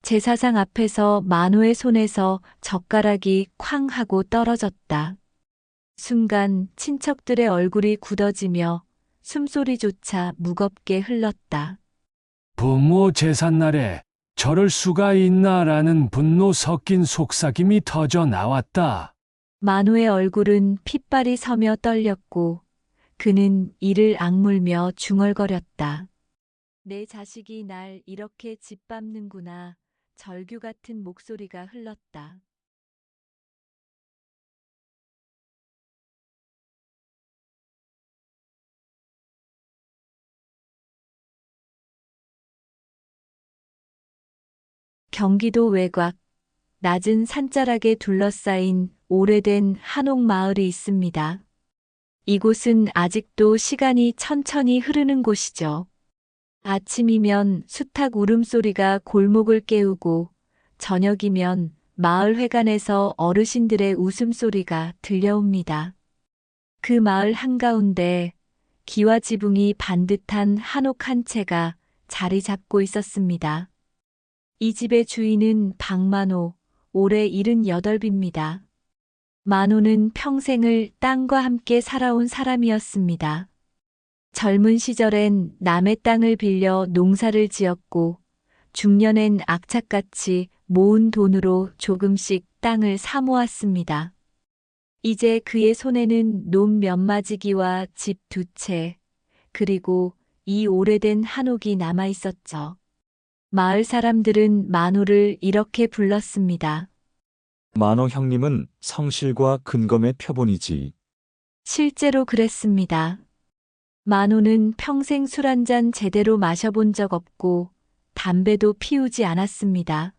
제사상 앞에서 만호의 손에서 젓가락이 쾅 하고 떨어졌다. 순간 친척들의 얼굴이 굳어지며 숨소리조차 무겁게 흘렀다. 부모 제삿날에 저럴 수가 있나라는 분노 섞인 속삭임이 터져 나왔다. 만호의 얼굴은 핏발이 서며 떨렸고 그는 이를 악물며 중얼거렸다. 내 자식이 날 이렇게 짓밟는구나. 절규 같은 목소리가 흘렀다. 경기도 외곽, 낮은 산자락에 둘러싸인 오래된 한옥 마을이 있습니다. 이곳은 아직도 시간이 천천히 흐르는 곳이죠. 아침이면 수탉 울음소리가 골목을 깨우고 저녁이면 마을 회관에서 어르신들의 웃음소리가 들려옵니다. 그 마을 한가운데 기와 지붕이 반듯한 한옥 한 채가 자리 잡고 있었습니다. 이 집의 주인은 박만호, 올해 78입니다. 만호는 평생을 땅과 함께 살아온 사람이었습니다. 젊은 시절엔 남의 땅을 빌려 농사를 지었고 중년엔 악착같이 모은 돈으로 조금씩 땅을 사모았습니다. 이제 그의 손에는 논 몇 마지기와 집 2채, 그리고 이 오래된 한옥이 남아 있었죠. 마을 사람들은 만호를 이렇게 불렀습니다. 만호 형님은 성실과 근검의 표본이지. 실제로 그랬습니다. 만호는 평생 술 한 잔 제대로 마셔본 적 없고 담배도 피우지 않았습니다.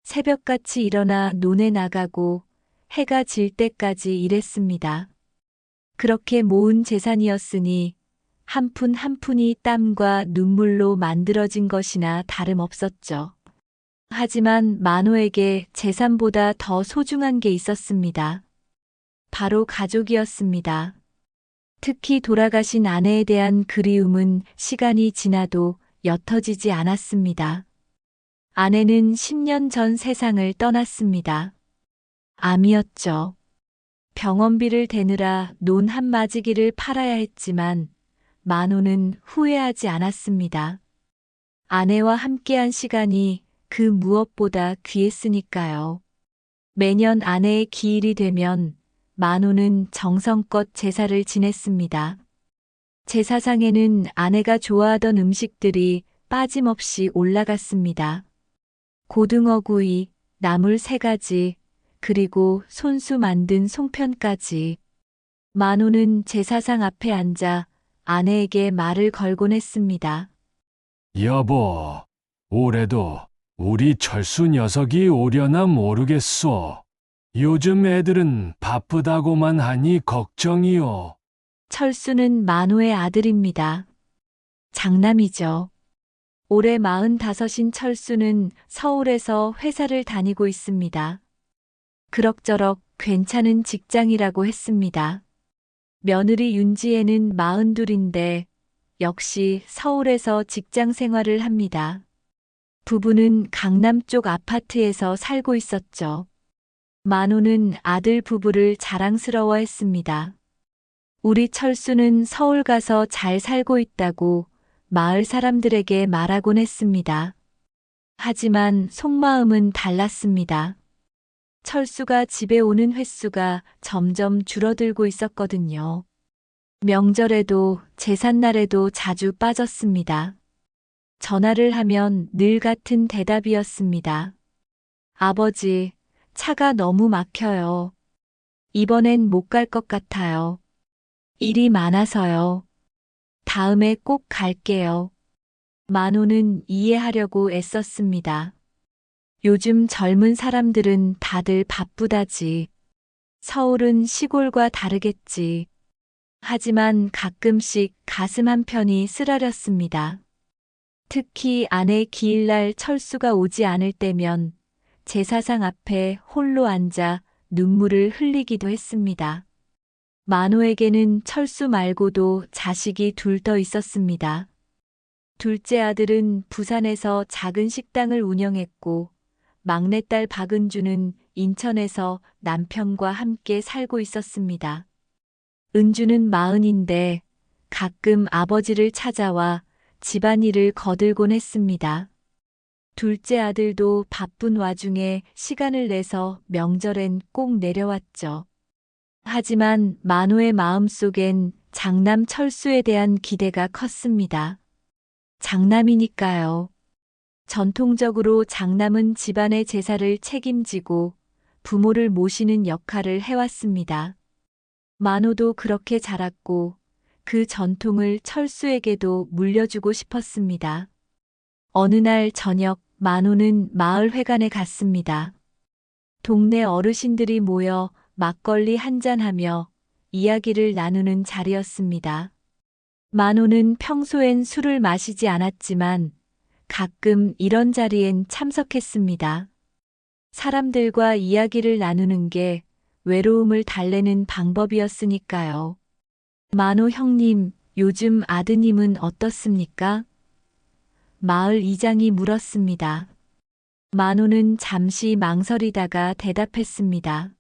새벽같이 일어나 논에 나가고 해가 질 때까지 일했습니다. 그렇게 모은 재산이었으니 한 푼 한 푼이 땀과 눈물로 만들어진 것이나 다름없었죠. 하지만 만호에게 재산보다 더 소중한 게 있었습니다. 바로 가족이었습니다. 특히 돌아가신 아내에 대한 그리움은 시간이 지나도 옅어지지 않았습니다. 아내는 10년 전 세상을 떠났습니다. 암이었죠. 병원비를 대느라 논 한 마지기를 팔아야 했지만 만호는 후회하지 않았습니다. 아내와 함께한 시간이 그 무엇보다 귀했으니까요. 매년 아내의 기일이 되면 만호는 정성껏 제사를 지냈습니다. 제사상에는 아내가 좋아하던 음식들이 빠짐없이 올라갔습니다. 고등어구이, 나물 3가지, 그리고 손수 만든 송편까지. 만호는 제사상 앞에 앉아 아내에게 말을 걸곤 했습니다. 여보, 올해도 우리 철수 녀석이 오려나 모르겠소. 요즘 애들은 바쁘다고만 하니 걱정이요. 철수는 만호의 아들입니다. 장남이죠. 올해 45인 철수는 서울에서 회사를 다니고 있습니다. 그럭저럭 괜찮은 직장이라고 했습니다. 며느리 윤지혜는 42인데 역시 서울에서 직장 생활을 합니다. 부부는 강남 쪽 아파트에서 살고 있었죠. 만호는 아들 부부를 자랑스러워했습니다. 우리 철수는 서울 가서 잘 살고 있다고 마을 사람들에게 말하곤 했습니다. 하지만 속마음은 달랐습니다. 철수가 집에 오는 횟수가 점점 줄어들고 있었거든요. 명절에도 제삿날에도 자주 빠졌습니다. 전화를 하면 늘 같은 대답이었습니다. 아버지, 차가 너무 막혀요. 이번엔 못 갈 것 같아요. 일이 많아서요. 다음에 꼭 갈게요. 만호는 이해하려고 애썼습니다. 요즘 젊은 사람들은 다들 바쁘다지. 서울은 시골과 다르겠지. 하지만 가끔씩 가슴 한편이 쓰라렸습니다. 특히 아내 기일날 철수가 오지 않을 때면 제사상 앞에 홀로 앉아 눈물을 흘리기도 했습니다. 만호에게는 철수 말고도 자식이 둘 더 있었습니다. 둘째 아들은 부산에서 작은 식당을 운영했고, 막내딸 박은주는 인천에서 남편과 함께 살고 있었습니다. 은주는 40인데 가끔 아버지를 찾아와 집안일을 거들곤 했습니다. 둘째 아들도 바쁜 와중에 시간을 내서 명절엔 꼭 내려왔죠. 하지만 만호의 마음속엔 장남 철수에 대한 기대가 컸습니다. 장남이니까요. 전통적으로 장남은 집안의 제사를 책임지고 부모를 모시는 역할을 해왔습니다. 만호도 그렇게 자랐고 그 전통을 철수에게도 물려주고 싶었습니다. 어느 날 저녁 만호는 마을회관에 갔습니다. 동네 어르신들이 모여 막걸리 한잔하며 이야기를 나누는 자리였습니다. 만호는 평소엔 술을 마시지 않았지만 가끔 이런 자리엔 참석했습니다. 사람들과 이야기를 나누는 게 외로움을 달래는 방법이었으니까요. 만호 형님, 요즘 아드님은 어떻습니까? 마을 이장이 물었습니다. 만호는 잠시 망설이다가 대답했습니다.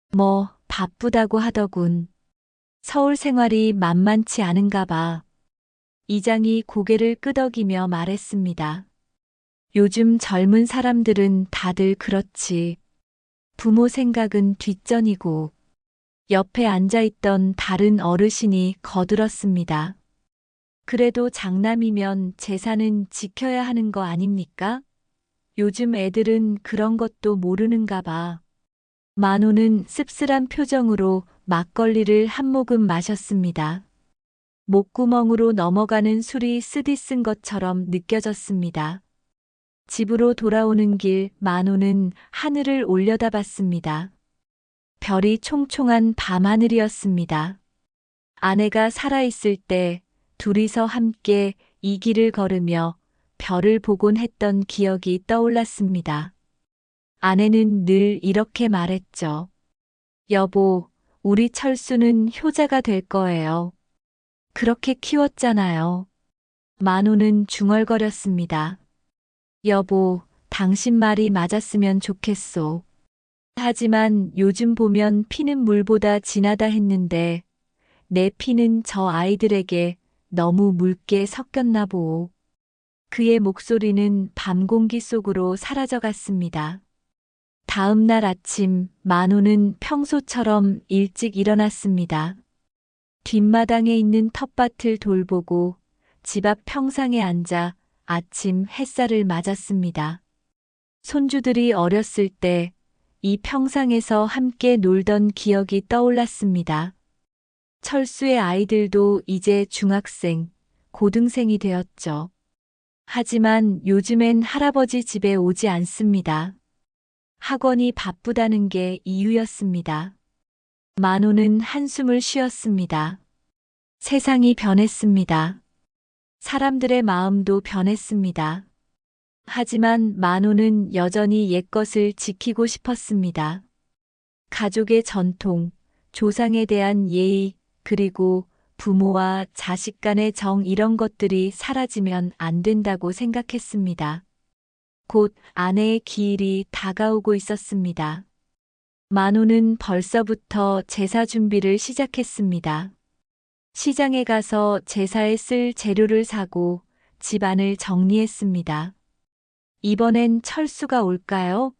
뭐, 바쁘다고 하더군. 서울 생활이 만만치 않은가 봐. 이장이 고개를 끄덕이며 말했습니다. 요즘 젊은 사람들은 다들 그렇지. 부모 생각은 뒷전이고. 옆에 앉아있던 다른 어르신이 거들었습니다. 그래도 장남이면 재산은 지켜야 하는 거 아닙니까? 요즘 애들은 그런 것도 모르는가 봐. 만호는 씁쓸한 표정으로 막걸리를 한 모금 마셨습니다. 목구멍으로 넘어가는 술이 쓰디쓴 것처럼 느껴졌습니다. 집으로 돌아오는 길 만호는 하늘을 올려다봤습니다. 별이 총총한 밤하늘이었습니다. 아내가 살아있을 때 둘이서 함께 이 길을 걸으며 별을 보곤 했던 기억이 떠올랐습니다. 아내는 늘 이렇게 말했죠. 여보, 우리 철수는 효자가 될 거예요. 그렇게 키웠잖아요. 만호는 중얼거렸습니다. 여보, 당신 말이 맞았으면 좋겠소. 하지만 요즘 보면 피는 물보다 진하다 했는데 내 피는 저 아이들에게 너무 묽게 섞였나 보오. 그의 목소리는 밤 공기 속으로 사라져갔습니다. 다음 날 아침 만호는 평소처럼 일찍 일어났습니다. 뒷마당에 있는 텃밭을 돌보고 집 앞 평상에 앉아 아침 햇살을 맞았습니다. 손주들이 어렸을 때 이 평상에서 함께 놀던 기억이 떠올랐습니다. 철수의 아이들도 이제 중학생, 고등생이 되었죠. 하지만 요즘엔 할아버지 집에 오지 않습니다. 학원이 바쁘다는 게 이유였습니다. 만호는 한숨을 쉬었습니다. 세상이 변했습니다. 사람들의 마음도 변했습니다. 하지만 만호는 여전히 옛것을 지키고 싶었습니다. 가족의 전통, 조상에 대한 예의, 그리고 부모와 자식 간의 정 이런 것들이 사라지면 안 된다고 생각했습니다. 곧 아내의 기일이 다가오고 있었습니다. 만호는 벌써부터 제사 준비를 시작했습니다. 시장에 가서 제사에 쓸 재료를 사고 집안을 정리했습니다. 이번엔 철수가 올까요?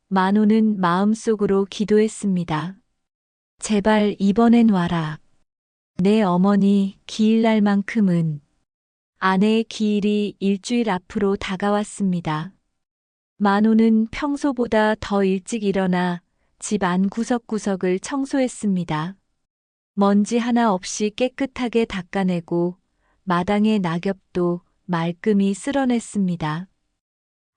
만호는 마음속으로 기도했습니다. 제발 이번엔 와라. 내 어머니 기일날만큼은. 아내의 기일이 일주일 앞으로 다가왔습니다. 만호는 평소보다 더 일찍 일어나 집 안 구석구석을 청소했습니다. 먼지 하나 없이 깨끗하게 닦아내고 마당의 낙엽도 말끔히 쓸어냈습니다.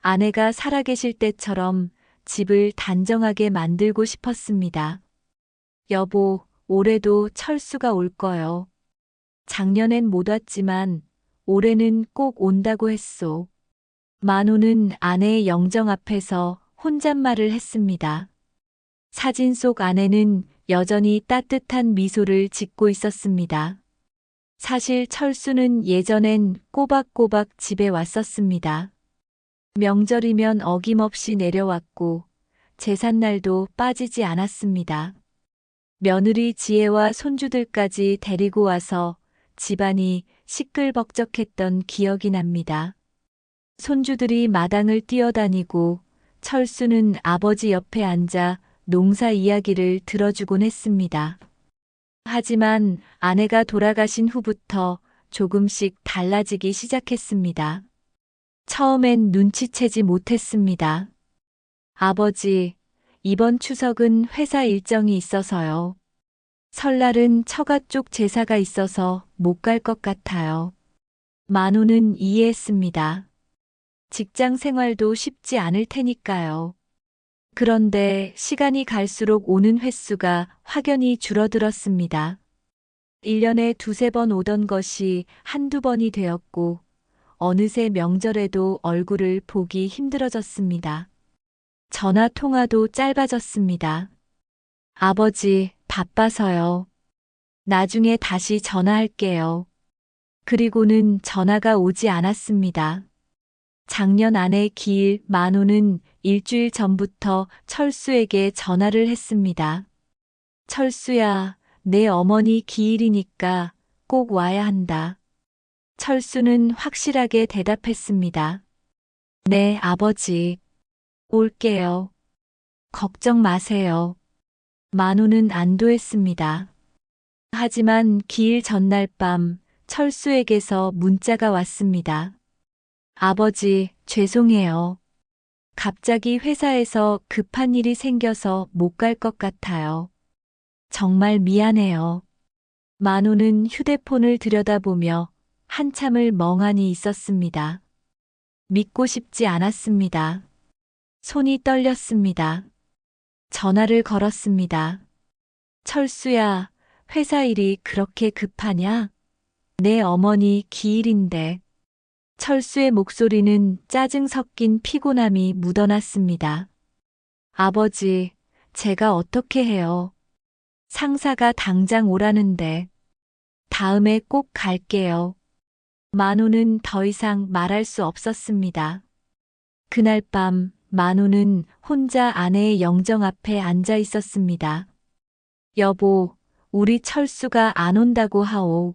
아내가 살아계실 때처럼 집을 단정하게 만들고 싶었습니다. 여보, 올해도 철수가 올 거요. 작년엔 못 왔지만 올해는 꼭 온다고 했소. 만호는 아내의 영정 앞에서 혼잣말을 했습니다. 사진 속 아내는 여전히 따뜻한 미소를 짓고 있었습니다. 사실 철수는 예전엔 꼬박꼬박 집에 왔었습니다. 명절이면 어김없이 내려왔고 제삿날도 빠지지 않았습니다. 며느리 지혜와 손주들까지 데리고 와서 집안이 시끌벅적했던 기억이 납니다. 손주들이 마당을 뛰어다니고 철수는 아버지 옆에 앉아 농사 이야기를 들어주곤 했습니다. 하지만 아내가 돌아가신 후부터 조금씩 달라지기 시작했습니다. 처음엔 눈치채지 못했습니다. 아버지, 이번 추석은 회사 일정이 있어서요. 설날은 처가 쪽 제사가 있어서 못 갈 것 같아요. 만호는 이해했습니다. 직장 생활도 쉽지 않을 테니까요. 그런데 시간이 갈수록 오는 횟수가 확연히 줄어들었습니다. 1년에 두세 번 오던 것이 한두 번이 되었고, 어느새 명절에도 얼굴을 보기 힘들어졌습니다. 전화 통화도 짧아졌습니다. 아버지, 바빠서요. 나중에 다시 전화할게요. 그리고는 전화가 오지 않았습니다. 작년 아내 기일 만호는 일주일 전부터 철수에게 전화를 했습니다. 철수야, 내 어머니 기일이니까 꼭 와야 한다. 철수는 확실하게 대답했습니다. 네, 아버지. 올게요. 걱정 마세요. 만호는 안도했습니다. 하지만 기일 전날 밤 철수에게서 문자가 왔습니다. 아버지, 죄송해요. 갑자기 회사에서 급한 일이 생겨서 못 갈 것 같아요. 정말 미안해요. 만호는 휴대폰을 들여다보며 한참을 멍하니 있었습니다. 믿고 싶지 않았습니다. 손이 떨렸습니다. 전화를 걸었습니다. 철수야, 회사 일이 그렇게 급하냐? 내 어머니 기일인데. 철수의 목소리는 짜증 섞인 피곤함이 묻어났습니다. 아버지, 제가 어떻게 해요? 상사가 당장 오라는데. 다음에 꼭 갈게요. 만호는 더 이상 말할 수 없었습니다. 그날 밤 만호는 혼자 아내의 영정 앞에 앉아 있었습니다. 여보, 우리 철수가 안 온다고 하오.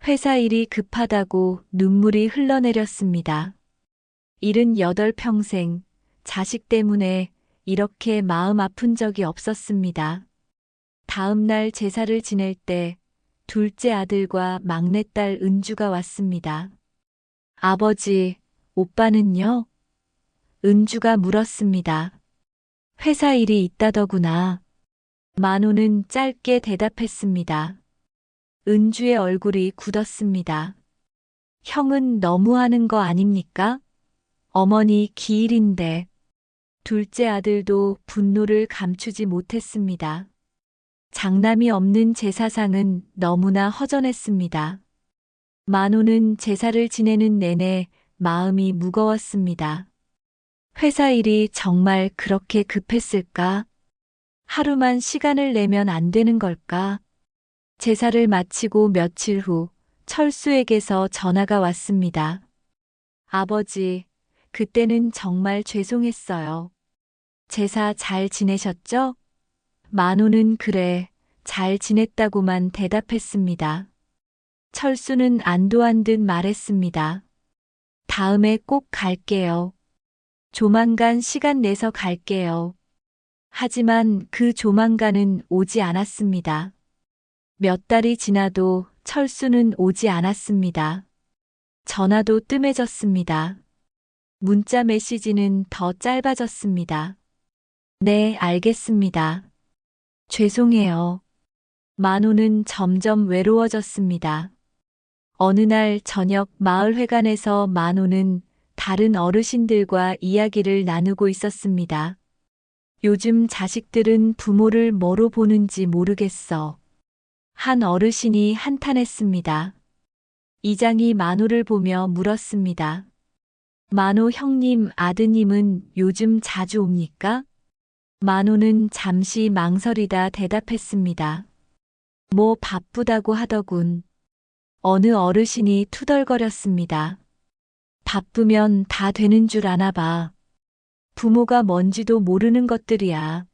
회사 일이 급하다고 눈물이 흘러내렸습니다. 78평생 자식 때문에 이렇게 마음 아픈 적이 없었습니다. 다음 날 제사를 지낼 때 둘째 아들과 막내딸 은주가 왔습니다. 아버지, 오빠는요? 은주가 물었습니다. 회사 일이 있다더구나. 만호는 짧게 대답했습니다. 은주의 얼굴이 굳었습니다. 형은 너무하는 거 아닙니까? 어머니 기일인데. 둘째 아들도 분노를 감추지 못했습니다. 장남이 없는 제사상은 너무나 허전했습니다. 만호는 제사를 지내는 내내 마음이 무거웠습니다. 회사 일이 정말 그렇게 급했을까? 하루만 시간을 내면 안 되는 걸까? 제사를 마치고 며칠 후 철수에게서 전화가 왔습니다. 아버지, 그때는 정말 죄송했어요. 제사 잘 지내셨죠? 만호는 그래, 잘 지냈다고만 대답했습니다. 철수는 안도한 듯 말했습니다. 다음에 꼭 갈게요. 조만간 시간 내서 갈게요. 하지만 그 조만간은 오지 않았습니다. 몇 달이 지나도 철수는 오지 않았습니다. 전화도 뜸해졌습니다. 문자 메시지는 더 짧아졌습니다. 네, 알겠습니다. 죄송해요. 만호는 점점 외로워졌습니다. 어느 날 저녁 마을회관에서 만호는 다른 어르신들과 이야기를 나누고 있었습니다. 요즘 자식들은 부모를 뭐로 보는지 모르겠어. 한 어르신이 한탄했습니다. 이장이 만호를 보며 물었습니다. 만호 형님, 아드님은 요즘 자주 옵니까? 만호는 잠시 망설이다 대답했습니다. 뭐 바쁘다고 하더군. 어느 어르신이 투덜거렸습니다. 바쁘면 다 되는 줄 아나 봐. 부모가 뭔지도 모르는 것들이야.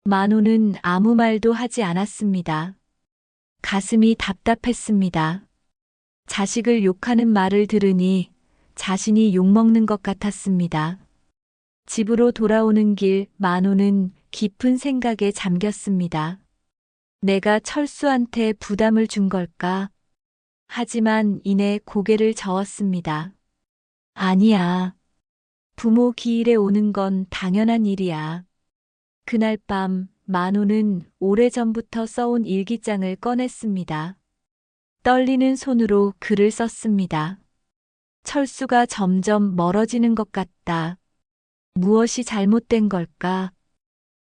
만호는 아무 말도 하지 않았습니다. 가슴이 답답했습니다. 자식을 욕하는 말을 들으니 자신이 욕먹는 것 같았습니다. 집으로 돌아오는 길 만호는 깊은 생각에 잠겼습니다. 내가 철수한테 부담을 준 걸까? 하지만 이내 고개를 저었습니다. 아니야. 부모 기일에 오는 건 당연한 일이야. 그날 밤 만호는 오래전부터 써온 일기장을 꺼냈습니다. 떨리는 손으로 글을 썼습니다. 철수가 점점 멀어지는 것 같다. 무엇이 잘못된 걸까?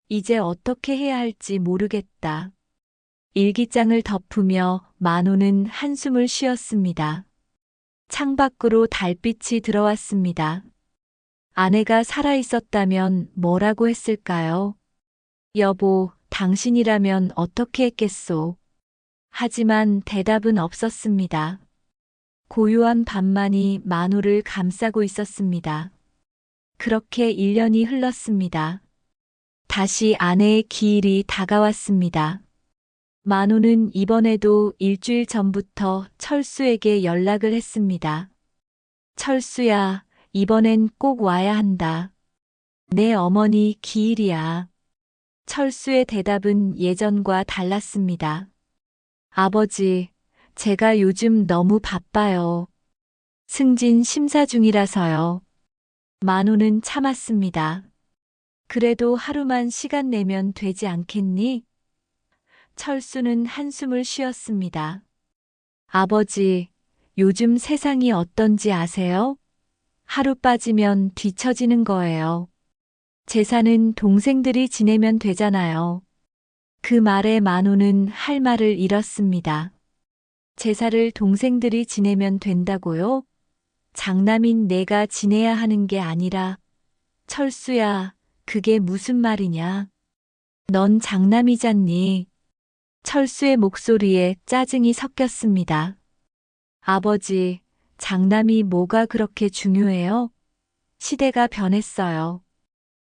이제 어떻게 해야 할지 모르겠다. 일기장을 덮으며 만호는 한숨을 쉬었습니다. 창밖으로 달빛이 들어왔습니다. 아내가 살아있었다면 뭐라고 했을까요? 여보, 당신이라면 어떻게 했겠소? 하지만 대답은 없었습니다. 고요한 밤만이 만호를 감싸고 있었습니다. 그렇게 1년이 흘렀습니다. 다시 아내의 기일이 다가왔습니다. 만호는 이번에도 일주일 전부터 철수에게 연락을 했습니다. 철수야, 이번엔 꼭 와야 한다. 내 어머니 기일이야. 철수의 대답은 예전과 달랐습니다. 아버지, 제가 요즘 너무 바빠요. 승진 심사 중이라서요. 만호는 참았습니다. 그래도 하루만 시간 내면 되지 않겠니? 철수는 한숨을 쉬었습니다. 아버지, 요즘 세상이 어떤지 아세요? 하루 빠지면 뒤처지는 거예요. 제사는 동생들이 지내면 되잖아요. 그 말에 만호는 할 말을 잃었습니다. 제사를 동생들이 지내면 된다고요? 장남인 내가 지내야 하는 게 아니라, 철수야, 그게 무슨 말이냐? 넌 장남이잖니. 철수의 목소리에 짜증이 섞였습니다. 아버지, 장남이 뭐가 그렇게 중요해요? 시대가 변했어요.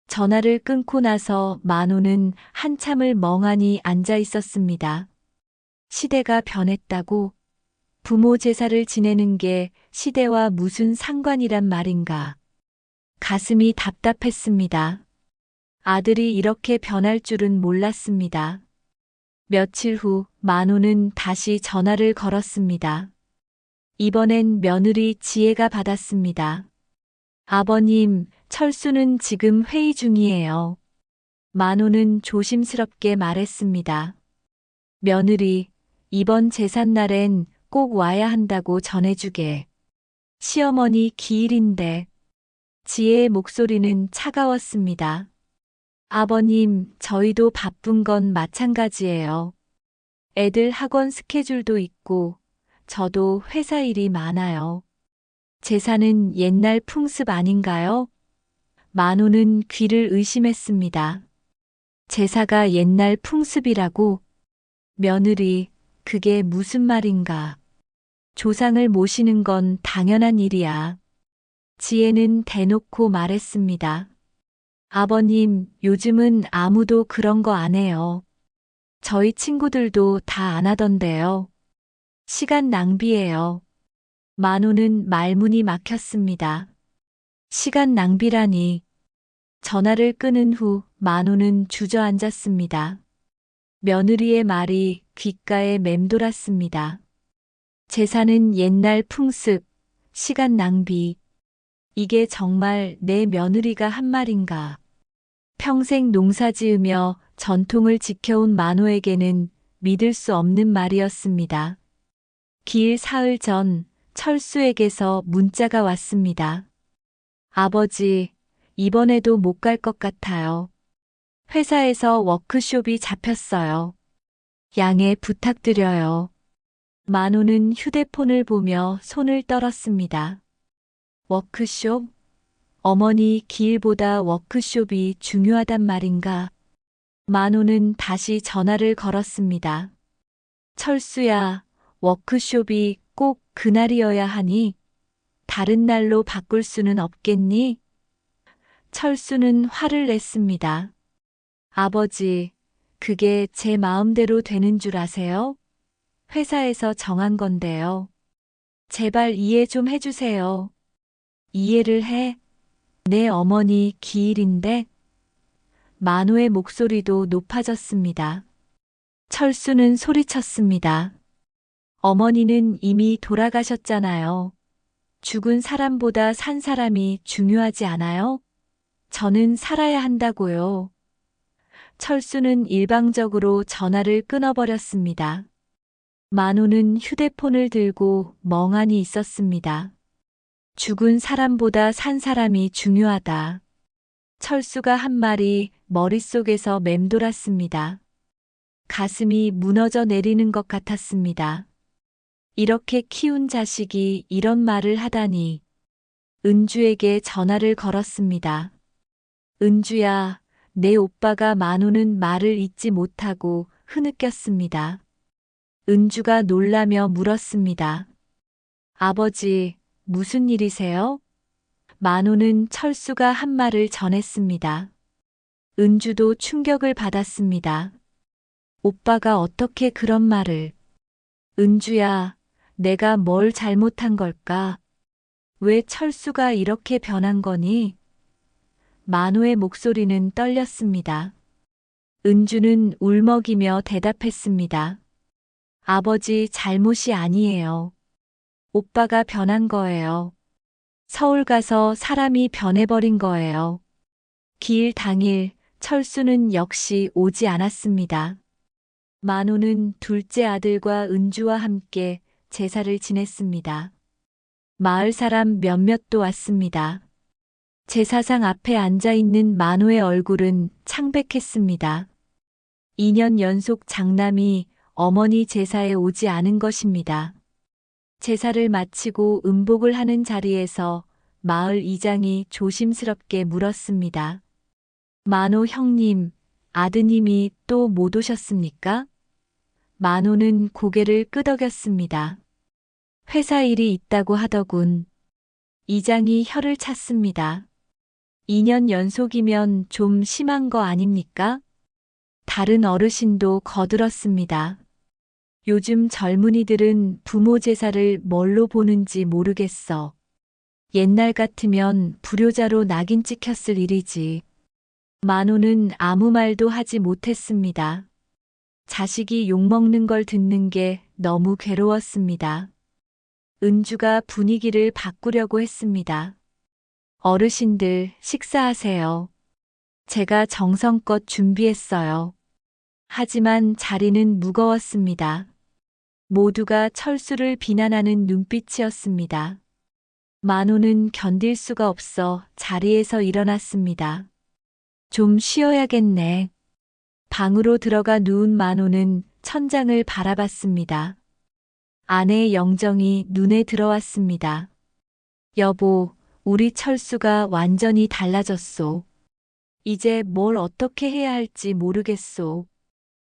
전화를 끊고 나서 만호는 한참을 멍하니 앉아 있었습니다. 시대가 변했다고? 부모 제사를 지내는 게 시대와 무슨 상관이란 말인가? 가슴이 답답했습니다. 아들이 이렇게 변할 줄은 몰랐습니다. 며칠 후 만호는 다시 전화를 걸었습니다. 이번엔 며느리 지혜가 받았습니다. 아버님, 철수는 지금 회의 중이에요. 만호는 조심스럽게 말했습니다. 며느리, 이번 제삿날엔 꼭 와야 한다고 전해주게. 시어머니 기일인데. 지혜의 목소리는 차가웠습니다. 아버님, 저희도 바쁜 건 마찬가지예요. 애들 학원 스케줄도 있고, 저도 회사 일이 많아요. 제사는 옛날 풍습 아닌가요? 만호는 귀를 의심했습니다. 제사가 옛날 풍습이라고? 며느리, 그게 무슨 말인가? 조상을 모시는 건 당연한 일이야. 지혜는 대놓고 말했습니다. 아버님, 요즘은 아무도 그런 거 안 해요. 저희 친구들도 다 안 하던데요. 시간 낭비예요. 만호는 말문이 막혔습니다. 시간 낭비라니. 전화를 끊은 후 만호는 주저앉았습니다. 며느리의 말이 귓가에 맴돌았습니다. 제사는 옛날 풍습, 시간 낭비. 이게 정말 내 며느리가 한 말인가? 평생 농사 지으며 전통을 지켜온 만호에게는 믿을 수 없는 말이었습니다. 기일 사흘 전 철수에게서 문자가 왔습니다. 아버지, 이번에도 못 갈 것 같아요. 회사에서 워크숍이 잡혔어요. 양해 부탁드려요. 만호는 휴대폰을 보며 손을 떨었습니다. 워크숍? 어머니 기일보다 워크숍이 중요하단 말인가? 만호는 다시 전화를 걸었습니다. 철수야, 워크숍이 꼭 그날이어야 하니 다른 날로 바꿀 수는 없겠니? 철수는 화를 냈습니다. 아버지, 그게 제 마음대로 되는 줄 아세요? 회사에서 정한 건데요. 제발 이해 좀 해주세요. 이해를 해. 내 어머니 기일인데. 만호의 목소리도 높아졌습니다. 철수는 소리쳤습니다. 어머니는 이미 돌아가셨잖아요. 죽은 사람보다 산 사람이 중요하지 않아요? 저는 살아야 한다고요. 철수는 일방적으로 전화를 끊어버렸습니다. 만호는 휴대폰을 들고 멍하니 있었습니다. 죽은 사람보다 산 사람이 중요하다. 철수가 한 말이 머릿속에서 맴돌았습니다. 가슴이 무너져 내리는 것 같았습니다. 이렇게 키운 자식이 이런 말을 하다니. 은주에게 전화를 걸었습니다. 은주야, 내 오빠가 만호는 말을 잇지 못하고 흐느꼈습니다. 은주가 놀라며 물었습니다. 아버지, 무슨 일이세요? 만호는 철수가 한 말을 전했습니다. 은주도 충격을 받았습니다. 오빠가 어떻게 그런 말을. 은주야, 내가 뭘 잘못한 걸까? 왜 철수가 이렇게 변한 거니? 만호의 목소리는 떨렸습니다. 은주는 울먹이며 대답했습니다. 아버지 잘못이 아니에요. 오빠가 변한 거예요. 서울 가서 사람이 변해버린 거예요. 기일 당일 철수는 역시 오지 않았습니다. 만호는 둘째 아들과 은주와 함께 제사를 지냈습니다. 마을 사람 몇몇도 왔습니다. 제사상 앞에 앉아 있는 만호의 얼굴은 창백했습니다. 2년 연속 장남이 어머니 제사에 오지 않은 것입니다. 제사를 마치고 음복을 하는 자리에서 마을 이장이 조심스럽게 물었습니다. 만호 형님, 아드님이 또 못 오셨습니까? 만호는 고개를 끄덕였습니다. 회사 일이 있다고 하더군. 이장이 혀를 찼습니다. 2년 연속이면 좀 심한 거 아닙니까? 다른 어르신도 거들었습니다. 요즘 젊은이들은 부모 제사를 뭘로 보는지 모르겠어. 옛날 같으면 불효자로 낙인 찍혔을 일이지. 만호는 아무 말도 하지 못했습니다. 자식이 욕먹는 걸 듣는 게 너무 괴로웠습니다. 은주가 분위기를 바꾸려고 했습니다. 어르신들 식사하세요. 제가 정성껏 준비했어요. 하지만 자리는 무거웠습니다. 모두가 철수를 비난하는 눈빛이었습니다. 만호는 견딜 수가 없어 자리에서 일어났습니다. 좀 쉬어야겠네. 방으로 들어가 누운 만호는 천장을 바라봤습니다. 아내의 영정이 눈에 들어왔습니다. 여보, 우리 철수가 완전히 달라졌소. 이제 뭘 어떻게 해야 할지 모르겠소.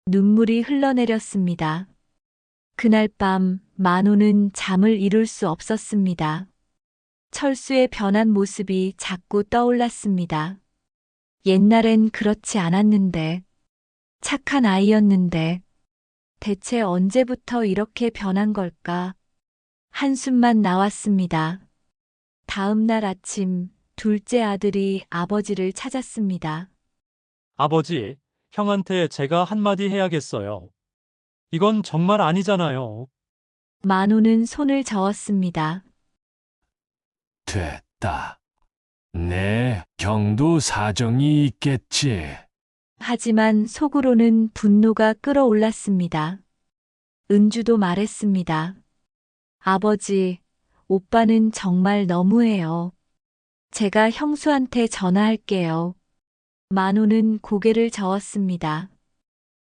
눈물이 흘러내렸습니다. 그날 밤 만호는 잠을 이룰 수 없었습니다. 철수의 변한 모습이 자꾸 떠올랐습니다. 옛날엔 그렇지 않았는데, 착한 아이였는데, 대체 언제부터 이렇게 변한 걸까? 한숨만 나왔습니다. 다음 날 아침, 둘째 아들이 아버지를 찾았습니다. 아버지, 형한테 제가 한마디 해야겠어요. 이건 정말 아니잖아요. 만호는 손을 저었습니다. 됐다. 내 경도 사정이 있겠지. 하지만 속으로는 분노가 끓어올랐습니다. 은주도 말했습니다. 아버지, 오빠는 정말 너무해요. 제가 형수한테 전화할게요. 만호는 고개를 저었습니다.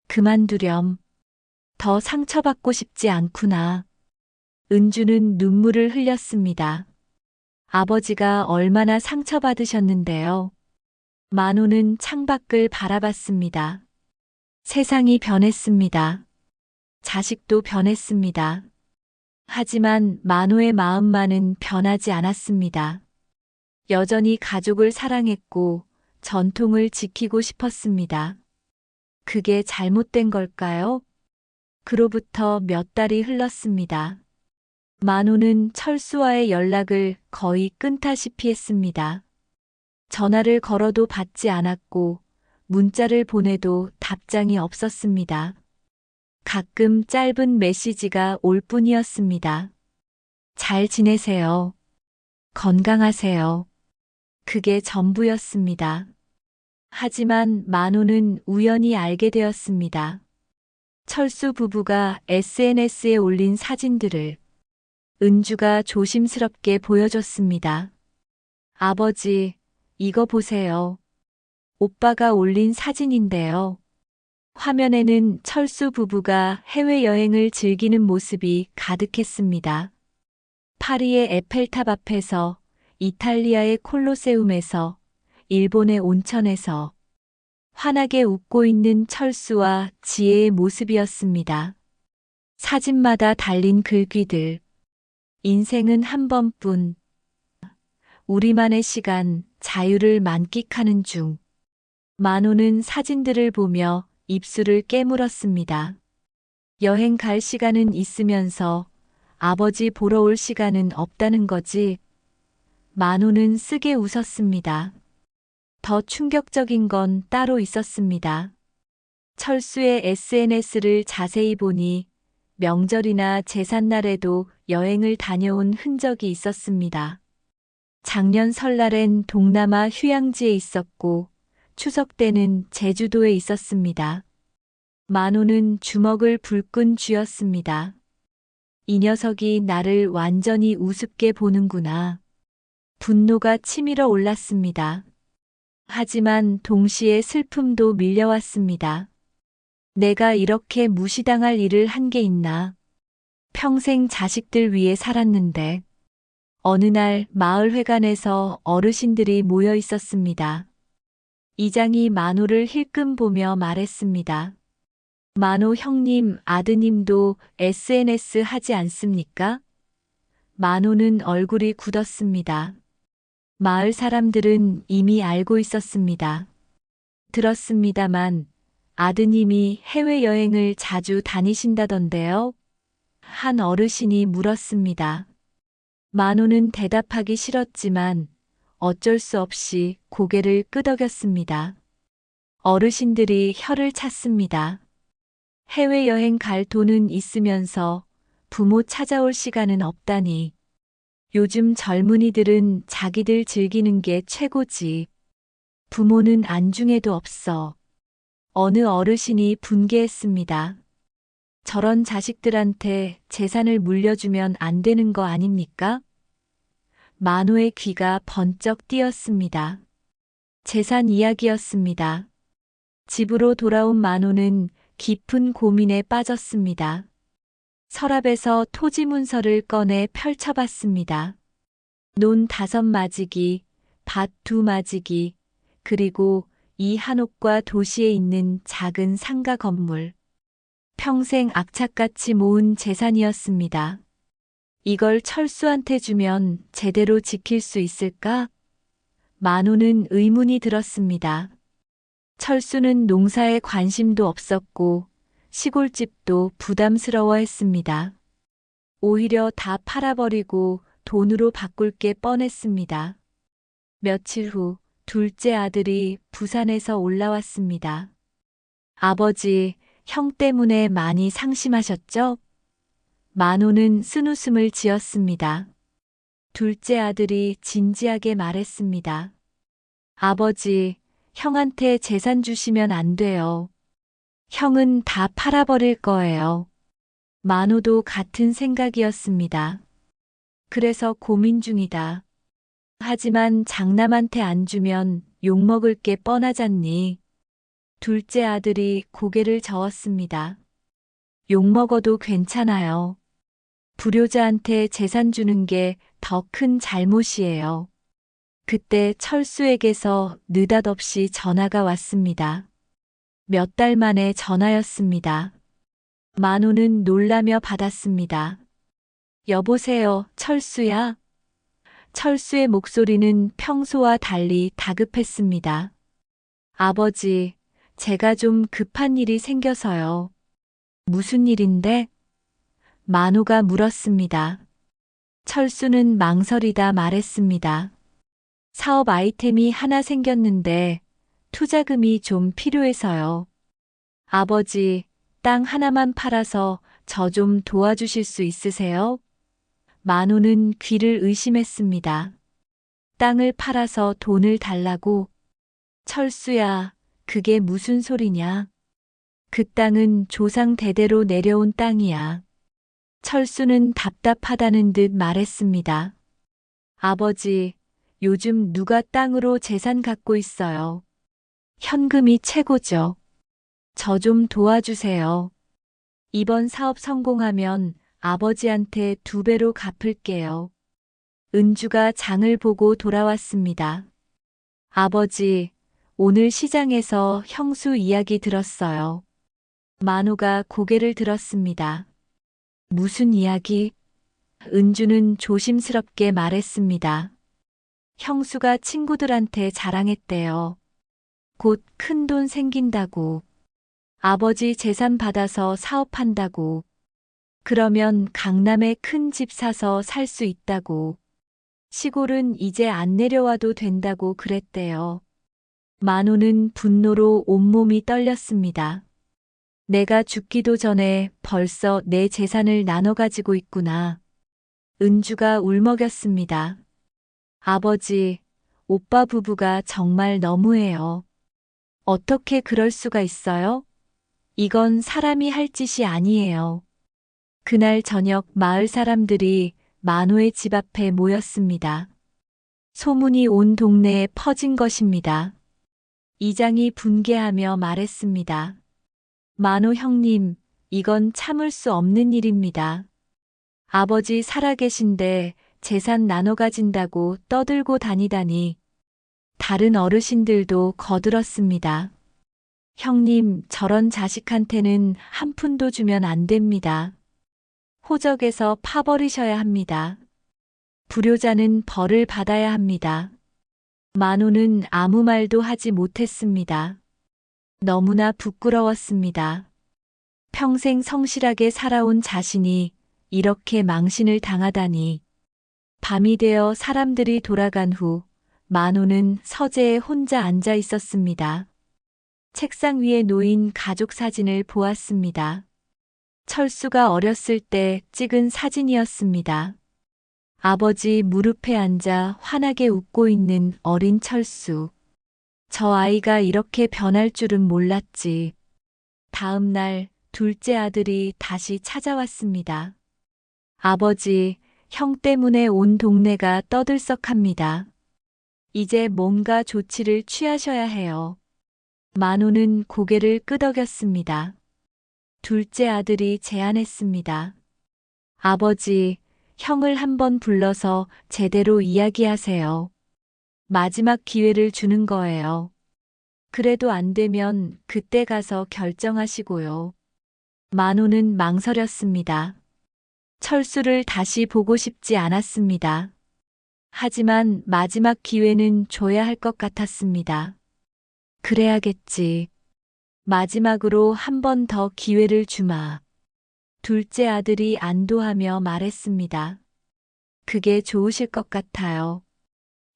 그만두렴. 더 상처받고 싶지 않구나. 은주는 눈물을 흘렸습니다. 아버지가 얼마나 상처받으셨는데요. 만호는 창밖을 바라봤습니다. 세상이 변했습니다. 자식도 변했습니다. 하지만 만호의 마음만은 변하지 않았습니다. 여전히 가족을 사랑했고 전통을 지키고 싶었습니다. 그게 잘못된 걸까요? 그로부터 몇 달이 흘렀습니다. 만호는 철수와의 연락을 거의 끊다시피 했습니다. 전화를 걸어도 받지 않았고 문자를 보내도 답장이 없었습니다. 가끔 짧은 메시지가 올 뿐이었습니다. 잘 지내세요. 건강하세요. 그게 전부였습니다. 하지만 만호는 우연히 알게 되었습니다. 철수 부부가 SNS에 올린 사진들을 은주가 조심스럽게 보여줬습니다. 아버지, 이거 보세요. 오빠가 올린 사진인데요. 화면에는 철수 부부가 해외여행을 즐기는 모습이 가득했습니다. 파리의 에펠탑 앞에서, 이탈리아의 콜로세움에서, 일본의 온천에서 환하게 웃고 있는 철수와 지혜의 모습이었습니다. 사진마다 달린 글귀들. 인생은 한 번뿐. 우리만의 시간, 자유를 만끽하는 중. 만호는 사진들을 보며 입술을 깨물었습니다. 여행 갈 시간은 있으면서 아버지 보러 올 시간은 없다는 거지. 만호는 쓰게 웃었습니다. 더 충격적인 건 따로 있었습니다. 철수의 SNS를 자세히 보니 명절이나 제삿날에도 여행을 다녀온 흔적이 있었습니다. 작년 설날엔 동남아 휴양지에 있었고 추석 때는 제주도에 있었습니다. 만호는 주먹을 불끈 쥐었습니다. 이 녀석이 나를 완전히 우습게 보는구나. 분노가 치밀어 올랐습니다. 하지만 동시에 슬픔도 밀려왔습니다. 내가 이렇게 무시당할 일을 한 게 있나? 평생 자식들 위해 살았는데. 어느 날 마을회관에서 어르신들이 모여 있었습니다. 이장이 만호를 힐끔 보며 말했습니다. 만호 형님, 아드님도 SNS 하지 않습니까? 만호는 얼굴이 굳었습니다. 마을 사람들은 이미 알고 있었습니다. 들었습니다만 아드님이 해외여행을 자주 다니신다던데요? 한 어르신이 물었습니다. 만호는 대답하기 싫었지만 어쩔 수 없이 고개를 끄덕였습니다. 어르신들이 혀를 찼습니다. 해외여행 갈 돈은 있으면서 부모 찾아올 시간은 없다니. 요즘 젊은이들은 자기들 즐기는 게 최고지. 부모는 안중에도 없어. 어느 어르신이 분개했습니다. 저런 자식들한테 재산을 물려주면 안 되는 거 아닙니까? 만호의 귀가 번쩍 뜨였습니다. 재산 이야기였습니다. 집으로 돌아온 만호는 깊은 고민에 빠졌습니다. 서랍에서 토지 문서를 꺼내 펼쳐봤습니다. 논 5마지기, 밭 2마지기, 그리고 이 한옥과 도시에 있는 작은 상가 건물. 평생 악착같이 모은 재산이었습니다. 이걸 철수한테 주면 제대로 지킬 수 있을까? 만호는 의문이 들었습니다. 철수는 농사에 관심도 없었고 시골집도 부담스러워했습니다. 오히려 다 팔아버리고 돈으로 바꿀 게 뻔했습니다. 며칠 후 둘째 아들이 부산에서 올라왔습니다. 아버지, 형 때문에 많이 상심하셨죠? 만호는 쓴웃음을 지었습니다. 둘째 아들이 진지하게 말했습니다. 아버지, 형한테 재산 주시면 안 돼요. 형은 다 팔아버릴 거예요. 만호도 같은 생각이었습니다. 그래서 고민 중이다. 하지만 장남한테 안 주면 욕먹을 게 뻔하잖니. 둘째 아들이 고개를 저었습니다. 욕먹어도 괜찮아요. 불효자한테 재산 주는 게 더 큰 잘못이에요. 그때 철수에게서 느닷없이 전화가 왔습니다. 몇 달 만에 전화였습니다. 만호는 놀라며 받았습니다. 여보세요, 철수야? 철수의 목소리는 평소와 달리 다급했습니다. 아버지, 제가 좀 급한 일이 생겨서요. 무슨 일인데? 만호가 물었습니다. 철수는 망설이다 말했습니다. 사업 아이템이 하나 생겼는데 투자금이 좀 필요해서요. 아버지, 땅 하나만 팔아서 저 좀 도와주실 수 있으세요? 만호는 귀를 의심했습니다. 땅을 팔아서 돈을 달라고? 철수야, 그게 무슨 소리냐? 그 땅은 조상 대대로 내려온 땅이야. 철수는 답답하다는 듯 말했습니다. 아버지, 요즘 누가 땅으로 재산 갖고 있어요? 현금이 최고죠. 저 좀 도와주세요. 이번 사업 성공하면 아버지한테 2배로 갚을게요. 은주가 장을 보고 돌아왔습니다. 아버지, 오늘 시장에서 형수 이야기 들었어요. 만호가 고개를 들었습니다. 무슨 이야기? 은주는 조심스럽게 말했습니다. 형수가 친구들한테 자랑했대요. 곧 큰 돈 생긴다고. 아버지 재산 받아서 사업한다고. 그러면 강남에 큰 집 사서 살 수 있다고. 시골은 이제 안 내려와도 된다고 그랬대요. 만호는 분노로 온몸이 떨렸습니다. 내가 죽기도 전에 벌써 내 재산을 나눠 가지고 있구나. 은주가 울먹였습니다. 아버지, 오빠 부부가 정말 너무해요. 어떻게 그럴 수가 있어요? 이건 사람이 할 짓이 아니에요. 그날 저녁 마을 사람들이 만호의 집 앞에 모였습니다. 소문이 온 동네에 퍼진 것입니다. 이장이 분개하며 말했습니다. 만호 형님, 이건 참을 수 없는 일입니다. 아버지 살아계신데 재산 나눠 가진다고 떠들고 다니다니. 다른 어르신들도 거들었습니다. 형님, 저런 자식한테는 한 푼도 주면 안 됩니다. 호적에서 파버리셔야 합니다. 불효자는 벌을 받아야 합니다. 만호는 아무 말도 하지 못했습니다. 너무나 부끄러웠습니다. 평생 성실하게 살아온 자신이 이렇게 망신을 당하다니. 밤이 되어 사람들이 돌아간 후 만호는 서재에 혼자 앉아 있었습니다. 책상 위에 놓인 가족 사진을 보았습니다. 철수가 어렸을 때 찍은 사진이었습니다. 아버지 무릎에 앉아 환하게 웃고 있는 어린 철수. 저 아이가 이렇게 변할 줄은 몰랐지. 다음 날 둘째 아들이 다시 찾아왔습니다. 아버지, 형 때문에 온 동네가 떠들썩합니다. 이제 뭔가 조치를 취하셔야 해요. 만호는 고개를 끄덕였습니다. 둘째 아들이 제안했습니다. 아버지, 형을 한번 불러서 제대로 이야기하세요. 마지막 기회를 주는 거예요. 그래도 안 되면 그때 가서 결정하시고요. 만호는 망설였습니다. 철수를 다시 보고 싶지 않았습니다. 하지만 마지막 기회는 줘야 할 것 같았습니다. 그래야겠지. 마지막으로 한 번 더 기회를 주마. 둘째 아들이 안도하며 말했습니다. 그게 좋으실 것 같아요.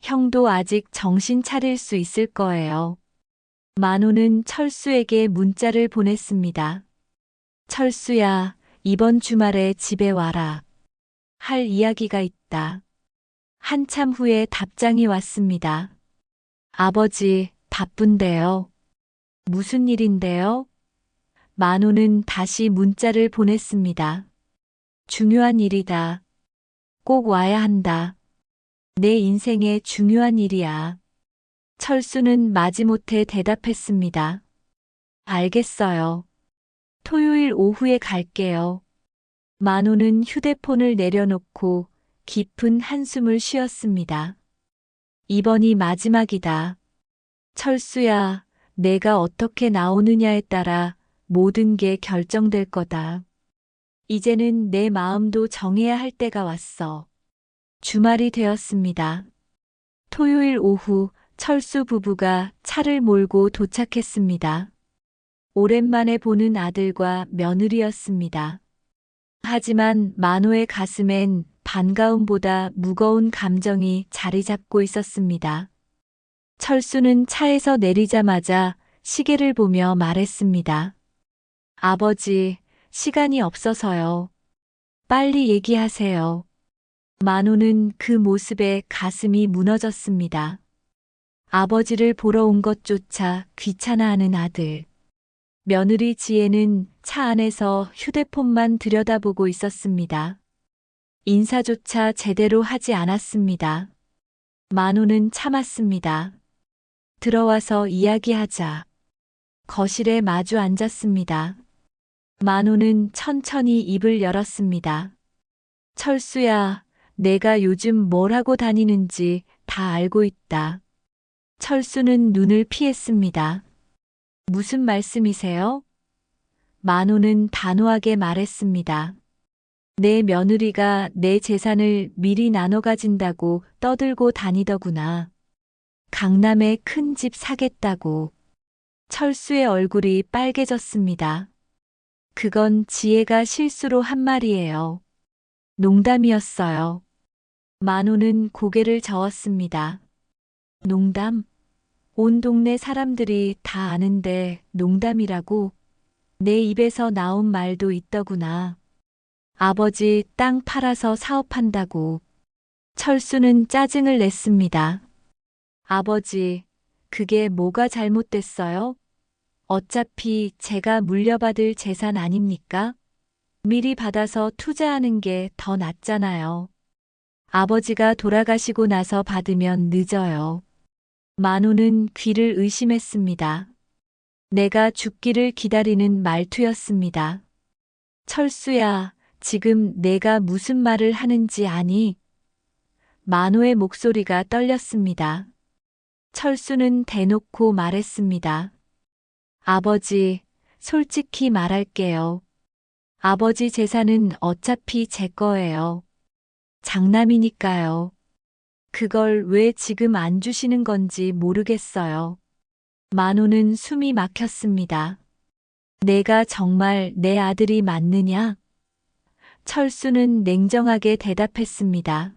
형도 아직 정신 차릴 수 있을 거예요. 만호는 철수에게 문자를 보냈습니다. 철수야, 이번 주말에 집에 와라. 할 이야기가 있다. 한참 후에 답장이 왔습니다. 아버지, 바쁜데요. 무슨 일인데요? 만호는 다시 문자를 보냈습니다. 중요한 일이다. 꼭 와야 한다. 내 인생의 중요한 일이야. 철수는 마지못해 대답했습니다. 알겠어요. 토요일 오후에 갈게요. 만호는 휴대폰을 내려놓고 깊은 한숨을 쉬었습니다. 이번이 마지막이다. 철수야, 내가 어떻게 나오느냐에 따라 모든 게 결정될 거다. 이제는 내 마음도 정해야 할 때가 왔어. 주말이 되었습니다. 토요일 오후 철수 부부가 차를 몰고 도착했습니다. 오랜만에 보는 아들과 며느리였습니다. 하지만 만호의 가슴엔 반가움보다 무거운 감정이 자리 잡고 있었습니다. 철수는 차에서 내리자마자 시계를 보며 말했습니다. 아버지, 시간이 없어서요. 빨리 얘기하세요. 만호는 그 모습에 가슴이 무너졌습니다. 아버지를 보러 온 것조차 귀찮아하는 아들. 며느리 지혜는 차 안에서 휴대폰만 들여다보고 있었습니다. 인사조차 제대로 하지 않았습니다. 만호는 참았습니다. 들어와서 이야기하자. 거실에 마주 앉았습니다. 만호는 천천히 입을 열었습니다. 철수야, 내가 요즘 뭘 하고 다니는지 다 알고 있다. 철수는 눈을 피했습니다. 무슨 말씀이세요? 만호는 단호하게 말했습니다. 내 며느리가 내 재산을 미리 나눠 가진다고 떠들고 다니더구나. 강남에 큰 집 사겠다고. 철수의 얼굴이 빨개졌습니다. 그건 지혜가 실수로 한 말이에요. 농담이었어요. 만호는 고개를 저었습니다. 농담? 온 동네 사람들이 다 아는데 농담이라고? 내 입에서 나온 말도 있더구나. 아버지 땅 팔아서 사업한다고. 철수는 짜증을 냈습니다. 아버지, 그게 뭐가 잘못됐어요? 어차피 제가 물려받을 재산 아닙니까? 미리 받아서 투자하는 게 더 낫잖아요. 아버지가 돌아가시고 나서 받으면 늦어요. 만호는 귀를 의심했습니다. 내가 죽기를 기다리는 말투였습니다. 철수야, 지금 내가 무슨 말을 하는지 아니? 만호의 목소리가 떨렸습니다. 철수는 대놓고 말했습니다. 아버지, 솔직히 말할게요. 아버지 재산은 어차피 제 거예요. 장남이니까요. 그걸 왜 지금 안 주시는 건지 모르겠어요. 만호는 숨이 막혔습니다. 내가 정말 내 아들이 맞느냐? 철수는 냉정하게 대답했습니다.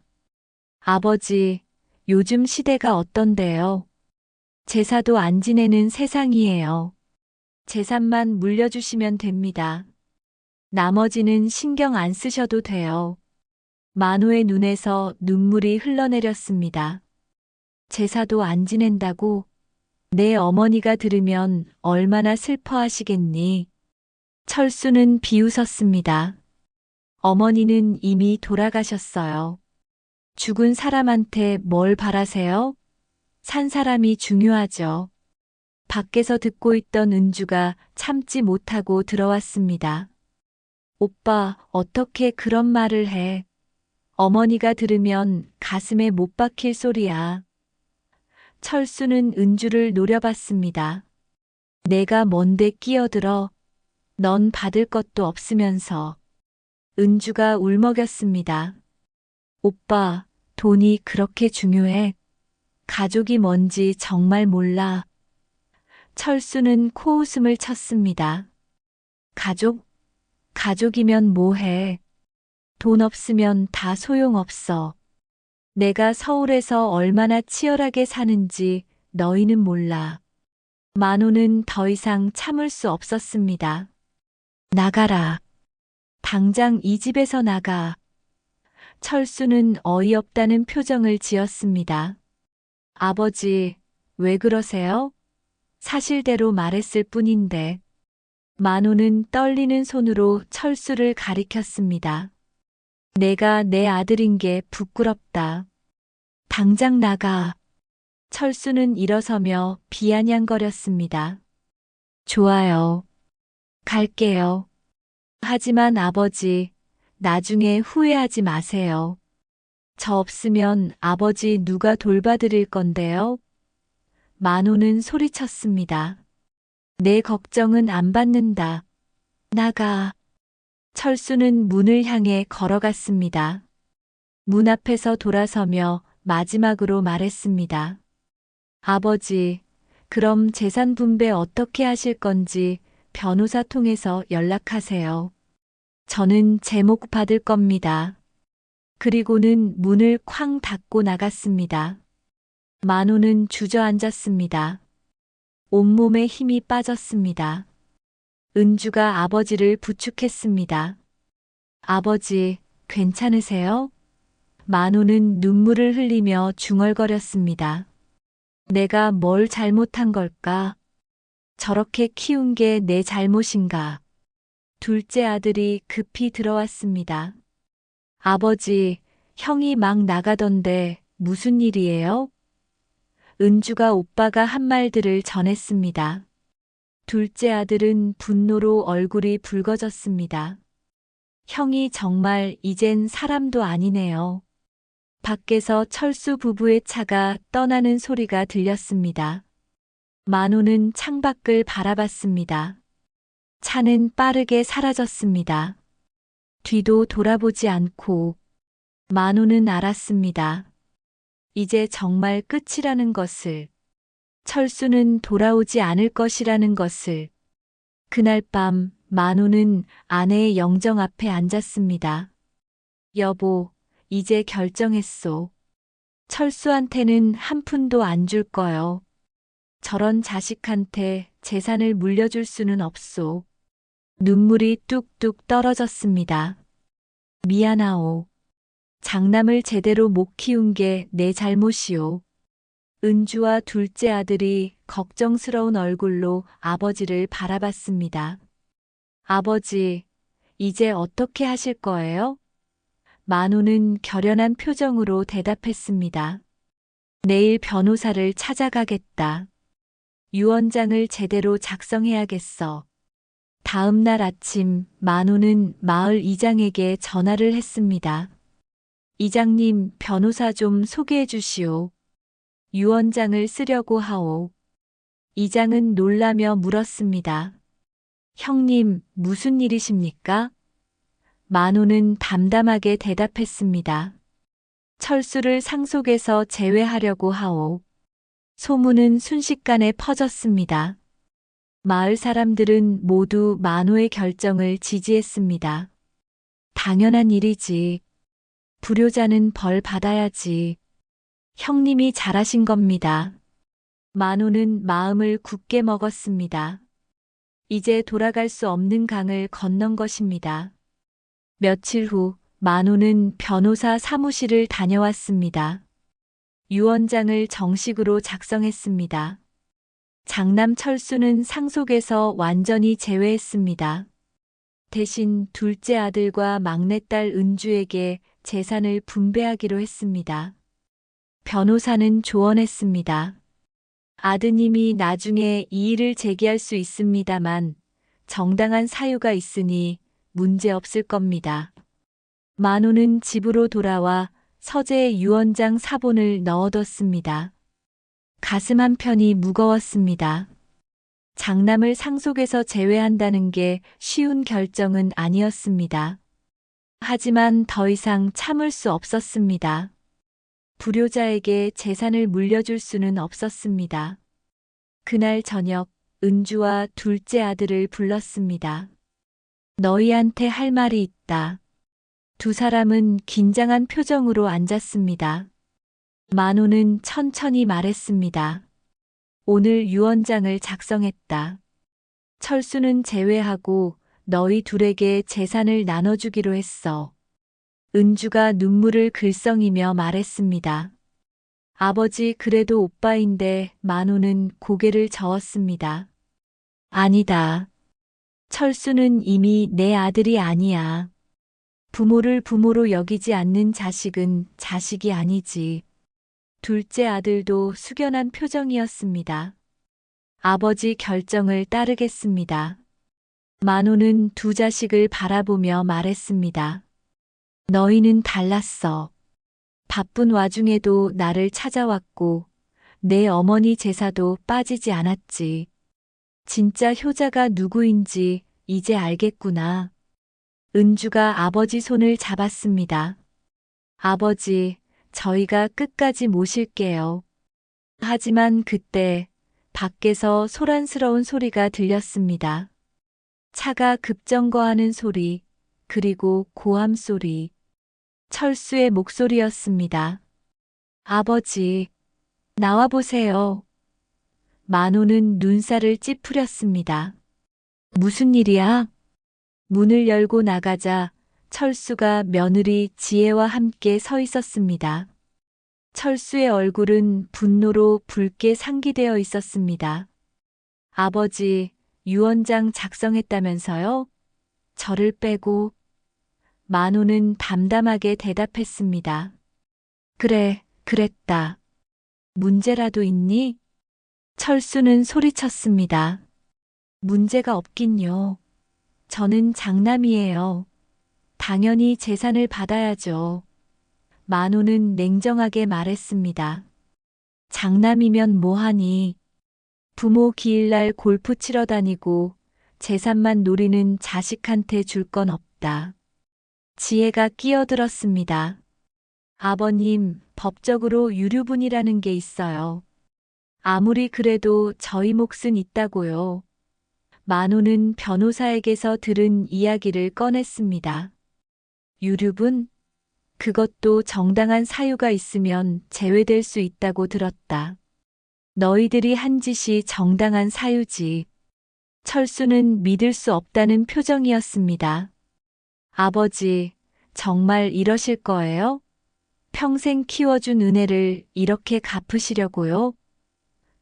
아버지, 요즘 시대가 어떤데요? 제사도 안 지내는 세상이에요. 재산만 물려주시면 됩니다. 나머지는 신경 안 쓰셔도 돼요. 만호의 눈에서 눈물이 흘러내렸습니다. 제사도 안 지낸다고? 내 어머니가 들으면 얼마나 슬퍼하시겠니? 철수는 비웃었습니다. 어머니는 이미 돌아가셨어요. 죽은 사람한테 뭘 바라세요? 산 사람이 중요하죠. 밖에서 듣고 있던 은주가 참지 못하고 들어왔습니다. 오빠, 어떻게 그런 말을 해? 어머니가 들으면 가슴에 못 박힐 소리야. 철수는 은주를 노려봤습니다. 내가 뭔데 끼어들어? 넌 받을 것도 없으면서. 은주가 울먹였습니다. 오빠, 돈이 그렇게 중요해? 가족이 뭔지 정말 몰라. 철수는 코웃음을 쳤습니다. 가족? 가족이면 뭐해? 돈 없으면 다 소용없어. 내가 서울에서 얼마나 치열하게 사는지 너희는 몰라. 만호는 더 이상 참을 수 없었습니다. 나가라. 당장 이 집에서 나가. 철수는 어이없다는 표정을 지었습니다. 아버지, 왜 그러세요? 사실대로 말했을 뿐인데. 만호는 떨리는 손으로 철수를 가리켰습니다. 내가 내 아들인 게 부끄럽다. 당장 나가. 철수는 일어서며 비아냥거렸습니다. 좋아요. 갈게요. 하지만 아버지, 나중에 후회하지 마세요. 저 없으면 아버지 누가 돌봐드릴 건데요? 만호는 소리쳤습니다. 내 걱정은 안 받는다. 나가. 철수는 문을 향해 걸어갔습니다. 문 앞에서 돌아서며 마지막으로 말했습니다. 아버지, 그럼 재산 분배 어떻게 하실 건지 변호사 통해서 연락하세요. 저는 제목 받을 겁니다. 그리고는 문을 쾅 닫고 나갔습니다. 만호는 주저앉았습니다. 온몸에 힘이 빠졌습니다. 은주가 아버지를 부축했습니다. 아버지, 괜찮으세요? 만호는 눈물을 흘리며 중얼거렸습니다. 내가 뭘 잘못한 걸까? 저렇게 키운 게 내 잘못인가? 둘째 아들이 급히 들어왔습니다. 아버지, 형이 막 나가던데 무슨 일이에요? 은주가 오빠가 한 말들을 전했습니다. 둘째 아들은 분노로 얼굴이 붉어졌습니다. 형이 정말 이젠 사람도 아니네요. 밖에서 철수 부부의 차가 떠나는 소리가 들렸습니다. 만호는 창밖을 바라봤습니다. 차는 빠르게 사라졌습니다. 뒤도 돌아보지 않고 만호는 알았습니다. 이제 정말 끝이라는 것을, 철수는 돌아오지 않을 것이라는 것을. 그날 밤 만호는 아내의 영정 앞에 앉았습니다. 여보, 이제 결정했소. 철수한테는 한 푼도 안 줄 거요. 저런 자식한테 재산을 물려줄 수는 없소. 눈물이 뚝뚝 떨어졌습니다. 미안하오. 장남을 제대로 못 키운 게 내 잘못이오. 은주와 둘째 아들이 걱정스러운 얼굴로 아버지를 바라봤습니다. 아버지, 이제 어떻게 하실 거예요? 만호는 결연한 표정으로 대답했습니다. 내일 변호사를 찾아가겠다. 유언장을 제대로 작성해야겠어. 다음 날 아침 만호는 마을 이장에게 전화를 했습니다. 이장님, 변호사 좀 소개해 주시오. 유언장을 쓰려고 하오. 이장은 놀라며 물었습니다. 형님, 무슨 일이십니까? 만호는 담담하게 대답했습니다. 철수를 상속에서 제외하려고 하오. 소문은 순식간에 퍼졌습니다. 마을 사람들은 모두 만호의 결정을 지지했습니다. 당연한 일이지. 불효자는 벌 받아야지. 형님이 잘하신 겁니다. 만호는 마음을 굳게 먹었습니다. 이제 돌아갈 수 없는 강을 건넌 것입니다. 며칠 후 만호는 변호사 사무실을 다녀왔습니다. 유언장을 정식으로 작성했습니다. 장남 철수는 상속에서 완전히 제외했습니다. 대신 둘째 아들과 막내딸 은주에게 재산을 분배하기로 했습니다. 변호사는 조언했습니다. 아드님이 나중에 이의를 제기할 수 있습니다만 정당한 사유가 있으니 문제 없을 겁니다. 만호는 집으로 돌아와 서재에 유언장 사본을 넣어뒀습니다. 가슴 한편이 무거웠습니다. 장남을 상속에서 제외한다는 게 쉬운 결정은 아니었습니다. 하지만 더 이상 참을 수 없었습니다. 불효자에게 재산을 물려줄 수는 없었습니다. 그날 저녁 은주와 둘째 아들을 불렀습니다. 너희한테 할 말이 있다. 두 사람은 긴장한 표정으로 앉았습니다. 만호는 천천히 말했습니다. 오늘 유언장을 작성했다. 철수는 제외하고 너희 둘에게 재산을 나눠주기로 했어. 은주가 눈물을 글썽이며 말했습니다. 아버지, 그래도 오빠인데. 만호는 고개를 저었습니다. 아니다. 철수는 이미 내 아들이 아니야. 부모를 부모로 여기지 않는 자식은 자식이 아니지. 둘째 아들도 숙연한 표정이었습니다. 아버지 결정을 따르겠습니다. 만호는 두 자식을 바라보며 말했습니다. 너희는 달랐어. 바쁜 와중에도 나를 찾아왔고 내 어머니 제사도 빠지지 않았지. 진짜 효자가 누구인지 이제 알겠구나. 은주가 아버지 손을 잡았습니다. 아버지, 저희가 끝까지 모실게요. 하지만 그때 밖에서 소란스러운 소리가 들렸습니다. 차가 급정거하는 소리, 그리고 고함 소리. 철수의 목소리였습니다. 아버지, 나와보세요. 만호는 눈살을 찌푸렸습니다. 무슨 일이야? 문을 열고 나가자 철수가 며느리 지혜와 함께 서 있었습니다. 철수의 얼굴은 분노로 붉게 상기되어 있었습니다. 아버지, 유언장 작성했다면서요? 저를 빼고. 만호는 담담하게 대답했습니다. 그래, 그랬다. 문제라도 있니? 철수는 소리쳤습니다. 문제가 없긴요. 저는 장남이에요. 당연히 재산을 받아야죠. 만호는 냉정하게 말했습니다. 장남이면 뭐하니? 부모 기일날 골프 치러 다니고 재산만 노리는 자식한테 줄 건 없다. 지혜가 끼어들었습니다. 아버님, 법적으로 유류분이라는 게 있어요. 아무리 그래도 저희 몫은 있다고요. 만호는 변호사에게서 들은 이야기를 꺼냈습니다. 유류분? 그것도 정당한 사유가 있으면 제외될 수 있다고 들었다. 너희들이 한 짓이 정당한 사유지. 철수는 믿을 수 없다는 표정이었습니다. 아버지, 정말 이러실 거예요? 평생 키워준 은혜를 이렇게 갚으시려고요?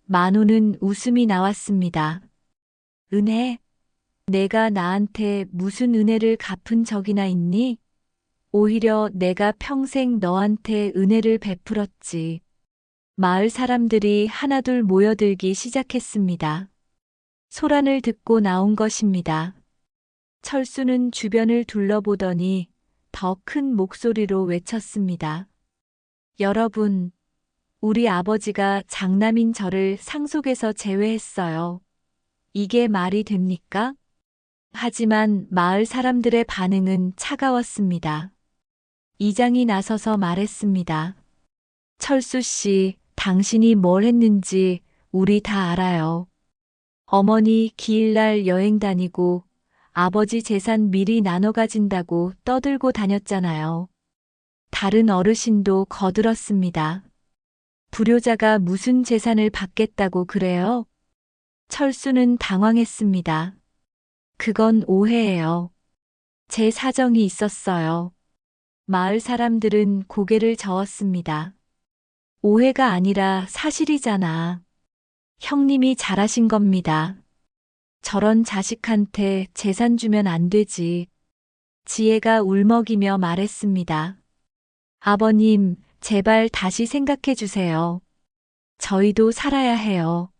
만호는 웃음이 나왔습니다. 은혜? 내가 나한테 무슨 은혜를 갚은 적이나 있니? 오히려 내가 평생 너한테 은혜를 베풀었지. 마을 사람들이 하나둘 모여들기 시작했습니다. 소란을 듣고 나온 것입니다. 철수는 주변을 둘러보더니 더 큰 목소리로 외쳤습니다. 여러분, 우리 아버지가 장남인 저를 상속에서 제외했어요. 이게 말이 됩니까? 하지만 마을 사람들의 반응은 차가웠습니다. 이장이 나서서 말했습니다. 철수 씨, 당신이 뭘 했는지 우리 다 알아요. 어머니 기일날 여행 다니고 아버지 재산 미리 나눠 가진다고 떠들고 다녔잖아요. 다른 어르신도 거들었습니다. 불효자가 무슨 재산을 받겠다고 그래요? 철수는 당황했습니다. 그건 오해예요. 제 사정이 있었어요. 마을 사람들은 고개를 저었습니다. 오해가 아니라 사실이잖아. 형님이 잘하신 겁니다. 저런 자식한테 재산 주면 안 되지. 지혜가 울먹이며 말했습니다. 아버님, 제발 다시 생각해 주세요. 저희도 살아야 해요.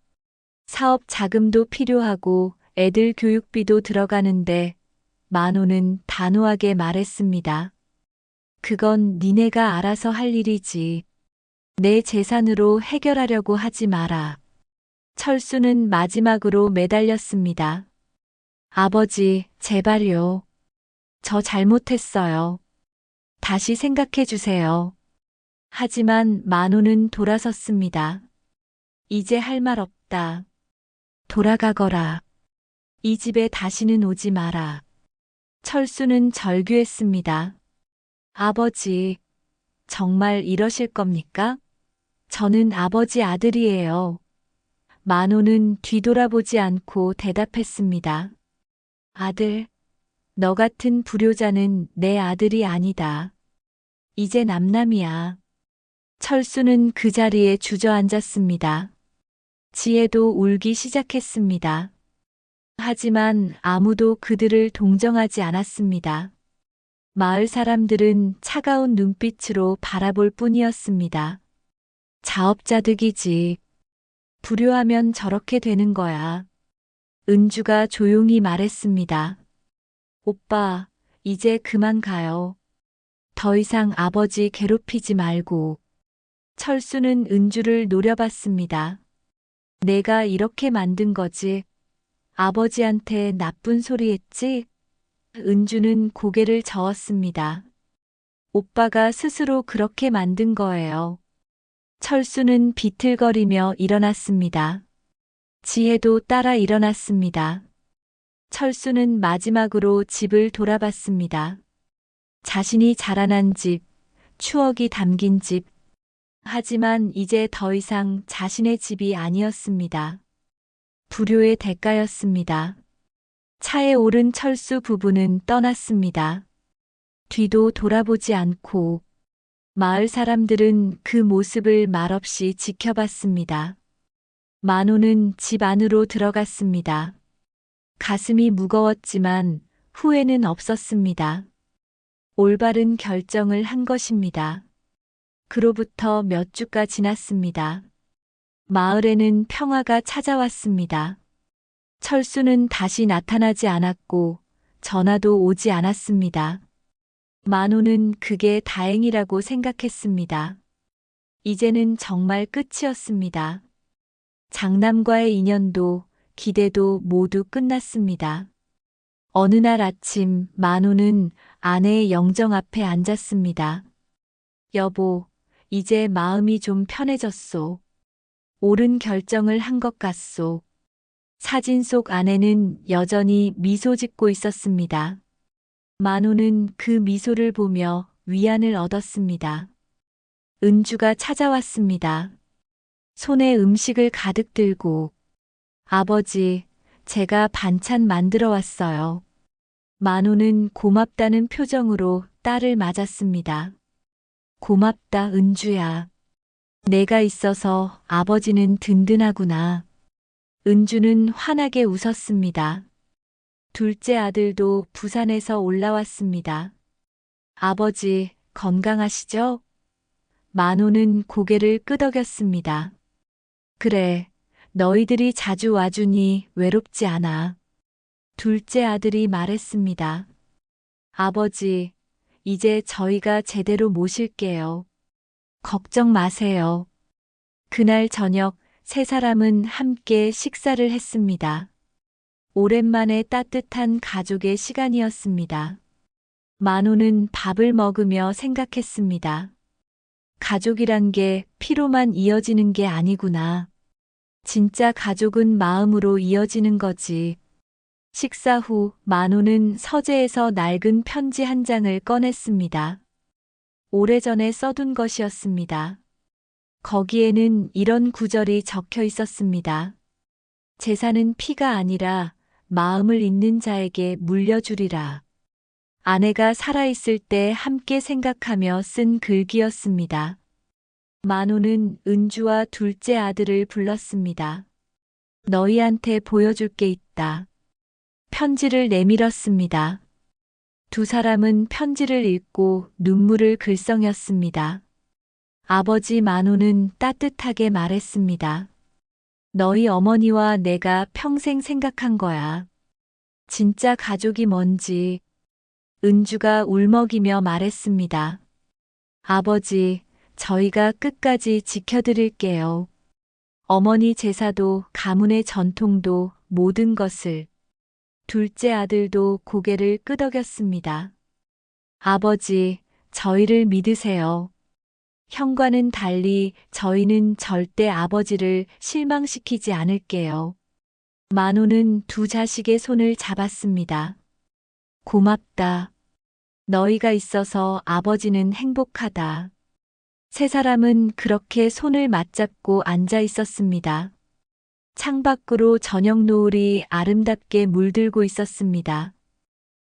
사업 자금도 필요하고 애들 교육비도 들어가는데 만호는 단호하게 말했습니다. 그건 니네가 알아서 할 일이지. 내 재산으로 해결하려고 하지 마라. 철수는 마지막으로 매달렸습니다. 아버지, 제발요. 저 잘못했어요. 다시 생각해 주세요. 하지만 만호는 돌아섰습니다. 이제 할 말 없다. 돌아가거라. 이 집에 다시는 오지 마라. 철수는 절규했습니다. 아버지, 정말 이러실 겁니까? 저는 아버지 아들이에요. 만호는 뒤돌아보지 않고 대답했습니다. 아들, 너 같은 불효자는 내 아들이 아니다. 이제 남남이야. 철수는 그 자리에 주저앉았습니다. 지혜도 울기 시작했습니다. 하지만 아무도 그들을 동정하지 않았습니다. 마을 사람들은 차가운 눈빛으로 바라볼 뿐이었습니다. 자업자득이지. 불효하면 저렇게 되는 거야. 은주가 조용히 말했습니다. 오빠, 이제 그만 가요. 더 이상 아버지 괴롭히지 말고. 철수는 은주를 노려봤습니다. 내가 이렇게 만든 거지. 아버지한테 나쁜 소리 했지? 은주는 고개를 저었습니다. 오빠가 스스로 그렇게 만든 거예요. 철수는 비틀거리며 일어났습니다. 지혜도 따라 일어났습니다. 철수는 마지막으로 집을 돌아봤습니다. 자신이 자라난 집, 추억이 담긴 집. 하지만 이제 더 이상 자신의 집이 아니었습니다. 불효의 대가였습니다. 차에 오른 철수 부부는 떠났습니다. 뒤도 돌아보지 않고 마을 사람들은 그 모습을 말없이 지켜봤습니다. 만호는 집 안으로 들어갔습니다. 가슴이 무거웠지만 후회는 없었습니다. 올바른 결정을 한 것입니다. 그로부터 몇 주가 지났습니다. 마을에는 평화가 찾아왔습니다. 철수는 다시 나타나지 않았고 전화도 오지 않았습니다. 만호는 그게 다행이라고 생각했습니다. 이제는 정말 끝이었습니다. 장남과의 인연도 기대도 모두 끝났습니다. 어느 날 아침 만호는 아내의 영정 앞에 앉았습니다. 여보, 이제 마음이 좀 편해졌소. 옳은 결정을 한 것 같소. 사진 속 아내는 여전히 미소 짓고 있었습니다. 만호는 그 미소를 보며 위안을 얻었습니다. 은주가 찾아왔습니다. 손에 음식을 가득 들고, 아버지, 제가 반찬 만들어 왔어요. 만호는 고맙다는 표정으로 딸을 맞았습니다. 고맙다, 은주야. 내가 있어서 아버지는 든든하구나. 은주는 환하게 웃었습니다. 둘째 아들도 부산에서 올라왔습니다. 아버지, 건강하시죠? 만호는 고개를 끄덕였습니다. 그래, 너희들이 자주 와주니 외롭지 않아. 둘째 아들이 말했습니다. 아버지, 이제 저희가 제대로 모실게요. 걱정 마세요. 그날 저녁 세 사람은 함께 식사를 했습니다. 오랜만에 따뜻한 가족의 시간이었습니다. 만호는 밥을 먹으며 생각했습니다. 가족이란 게 피로만 이어지는 게 아니구나. 진짜 가족은 마음으로 이어지는 거지. 식사 후 만호는 서재에서 낡은 편지 한 장을 꺼냈습니다. 오래전에 써둔 것이었습니다. 거기에는 이런 구절이 적혀 있었습니다. 재산은 피가 아니라 마음을 잇는 자에게 물려주리라. 아내가 살아있을 때 함께 생각하며 쓴 글귀였습니다. 만호는 은주와 둘째 아들을 불렀습니다. 너희한테 보여줄 게 있다. 편지를 내밀었습니다. 두 사람은 편지를 읽고 눈물을 글썽였습니다. 아버지 만호는 따뜻하게 말했습니다. 너희 어머니와 내가 평생 생각한 거야. 진짜 가족이 뭔지. 은주가 울먹이며 말했습니다. 아버지, 저희가 끝까지 지켜드릴게요. 어머니 제사도 가문의 전통도 모든 것을. 둘째 아들도 고개를 끄덕였습니다. 아버지, 저희를 믿으세요. 형과는 달리 저희는 절대 아버지를 실망시키지 않을게요. 만호는 두 자식의 손을 잡았습니다. 고맙다. 너희가 있어서 아버지는 행복하다. 세 사람은 그렇게 손을 맞잡고 앉아 있었습니다. 창밖으로 저녁 노을이 아름답게 물들고 있었습니다.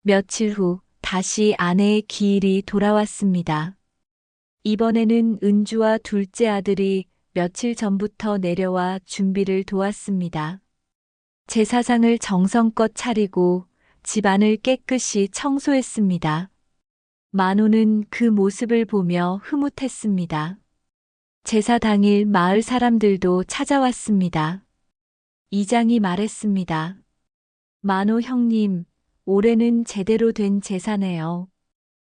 며칠 후 다시 아내의 기일이 돌아왔습니다. 이번에는 은주와 둘째 아들이 며칠 전부터 내려와 준비를 도왔습니다. 제사상을 정성껏 차리고 집안을 깨끗이 청소했습니다. 만호는 그 모습을 보며 흐뭇했습니다. 제사 당일 마을 사람들도 찾아왔습니다. 이장이 말했습니다. 만호 형님, 올해는 제대로 된 제사네요.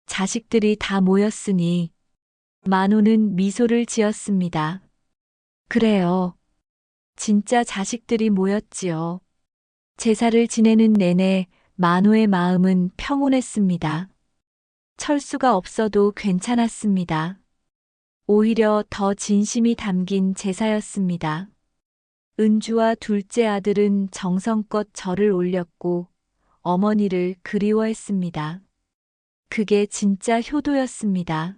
자식들이 다 모였으니. 만호는 미소를 지었습니다. 그래요. 진짜 자식들이 모였지요. 제사를 지내는 내내 만호의 마음은 평온했습니다. 철수가 없어도 괜찮았습니다. 오히려 더 진심이 담긴 제사였습니다. 은주와 둘째 아들은 정성껏 절을 올렸고 어머니를 그리워했습니다. 그게 진짜 효도였습니다.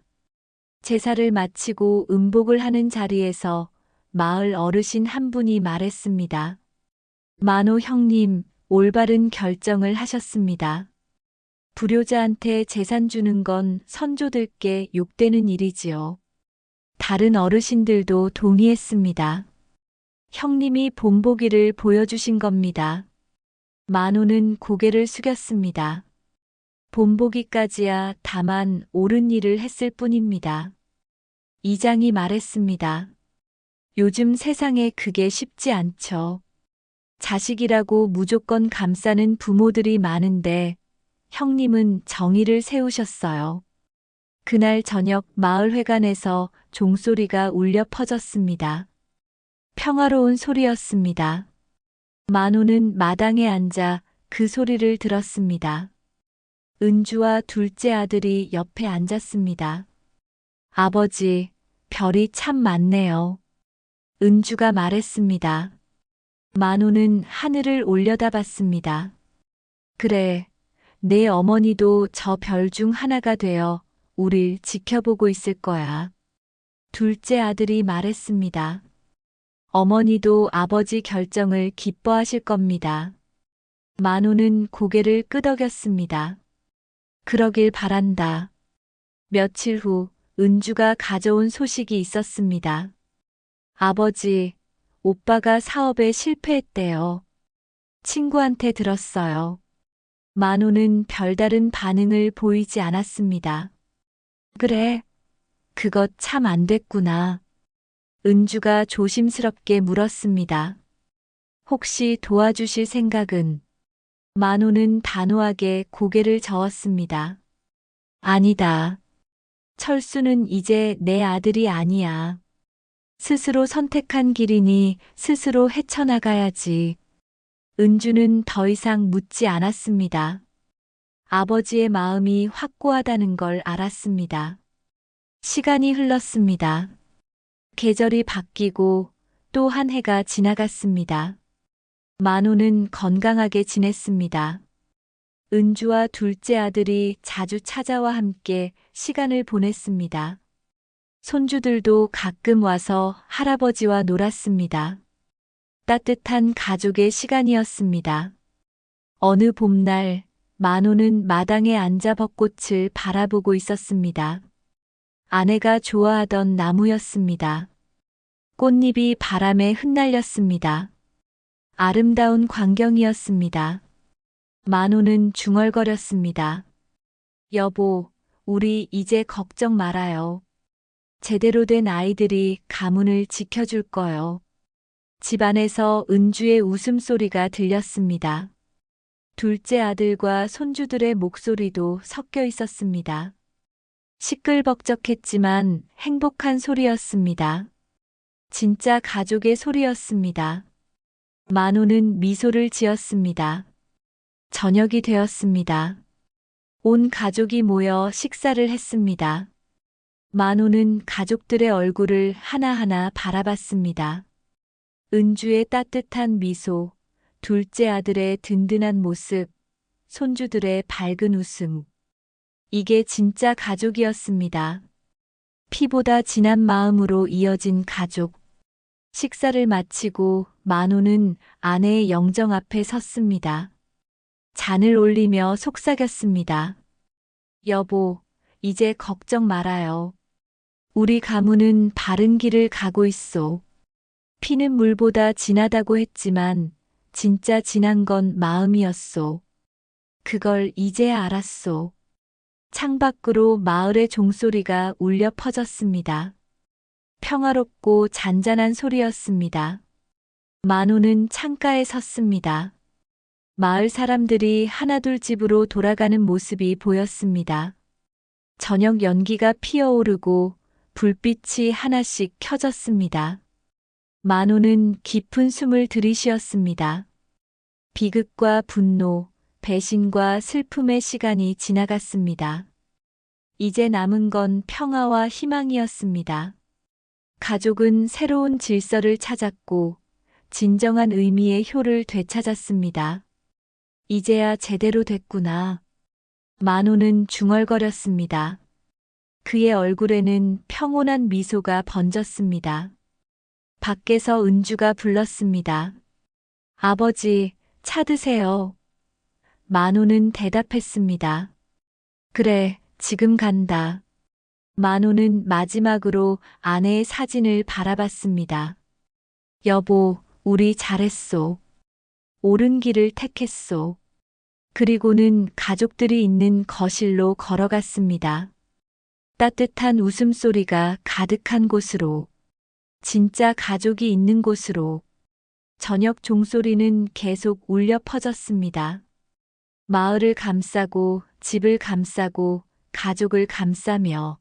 제사를 마치고 음복을 하는 자리에서 마을 어르신 한 분이 말했습니다. 만호 형님, 올바른 결정을 하셨습니다. 불효자한테 재산 주는 건 선조들께 욕되는 일이지요. 다른 어르신들도 동의했습니다. 형님이 본보기를 보여주신 겁니다. 만호는 고개를 숙였습니다. 본보기까지야 다만 옳은 일을 했을 뿐입니다. 이장이 말했습니다. 요즘 세상에 그게 쉽지 않죠. 자식이라고 무조건 감싸는 부모들이 많은데 형님은 정의를 세우셨어요. 그날 저녁 마을회관에서 종소리가 울려 퍼졌습니다. 평화로운 소리였습니다. 만호는 마당에 앉아 그 소리를 들었습니다. 은주와 둘째 아들이 옆에 앉았습니다. 아버지, 별이 참 많네요. 은주가 말했습니다. 만호는 하늘을 올려다봤습니다. 그래, 내 어머니도 저 별 중 하나가 되어 우릴 지켜보고 있을 거야. 둘째 아들이 말했습니다. 어머니도 아버지 결정을 기뻐하실 겁니다. 만호는 고개를 끄덕였습니다. 그러길 바란다. 며칠 후 은주가 가져온 소식이 있었습니다. 아버지, 오빠가 사업에 실패했대요. 친구한테 들었어요. 만호는 별다른 반응을 보이지 않았습니다. 그래, 그것 참 안 됐구나. 은주가 조심스럽게 물었습니다. 혹시 도와주실 생각은? 만호는 단호하게 고개를 저었습니다. 아니다. 철수는 이제 내 아들이 아니야. 스스로 선택한 길이니 스스로 헤쳐나가야지. 은주는 더 이상 묻지 않았습니다. 아버지의 마음이 확고하다는 걸 알았습니다. 시간이 흘렀습니다. 계절이 바뀌고 또 한 해가 지나갔습니다. 만호는 건강하게 지냈습니다. 은주와 둘째 아들이 자주 찾아와 함께 시간을 보냈습니다. 손주들도 가끔 와서 할아버지와 놀았습니다. 따뜻한 가족의 시간이었습니다. 어느 봄날, 만호는 마당에 앉아 벚꽃을 바라보고 있었습니다. 아내가 좋아하던 나무였습니다. 꽃잎이 바람에 흩날렸습니다. 아름다운 광경이었습니다. 만호는 중얼거렸습니다. 여보, 우리 이제 걱정 말아요. 제대로 된 아이들이 가문을 지켜줄 거요. 집안에서 은주의 웃음소리가 들렸습니다. 둘째 아들과 손주들의 목소리도 섞여 있었습니다. 시끌벅적했지만 행복한 소리였습니다. 진짜 가족의 소리였습니다. 만호는 미소를 지었습니다. 저녁이 되었습니다. 온 가족이 모여 식사를 했습니다. 만호는 가족들의 얼굴을 하나하나 바라봤습니다. 은주의 따뜻한 미소, 둘째 아들의 든든한 모습, 손주들의 밝은 웃음. 이게 진짜 가족이었습니다. 피보다 진한 마음으로 이어진 가족. 식사를 마치고 만호는 아내의 영정 앞에 섰습니다. 잔을 올리며 속삭였습니다. 여보, 이제 걱정 말아요. 우리 가문은 바른 길을 가고 있소. 피는 물보다 진하다고 했지만 진짜 진한 건 마음이었소. 그걸 이제야 알았소. 창밖으로 마을의 종소리가 울려 퍼졌습니다. 평화롭고 잔잔한 소리였습니다. 만호는 창가에 섰습니다. 마을 사람들이 하나둘 집으로 돌아가는 모습이 보였습니다. 저녁 연기가 피어오르고 불빛이 하나씩 켜졌습니다. 만호는 깊은 숨을 들이쉬었습니다. 비극과 분노, 배신과 슬픔의 시간이 지나갔습니다. 이제 남은 건 평화와 희망이었습니다. 가족은 새로운 질서를 찾았고 진정한 의미의 효를 되찾았습니다. 이제야 제대로 됐구나. 만호는 중얼거렸습니다. 그의 얼굴에는 평온한 미소가 번졌습니다. 밖에서 은주가 불렀습니다. 아버지, 차 드세요. 만호는 대답했습니다. 그래, 지금 간다. 만호는 마지막으로 아내의 사진을 바라봤습니다. 여보, 우리 잘했소. 옳은 길을 택했소. 그리고는 가족들이 있는 거실로 걸어갔습니다. 따뜻한 웃음소리가 가득한 곳으로, 진짜 가족이 있는 곳으로. 저녁 종소리는 계속 울려 퍼졌습니다. 마을을 감싸고 집을 감싸고 가족을 감싸며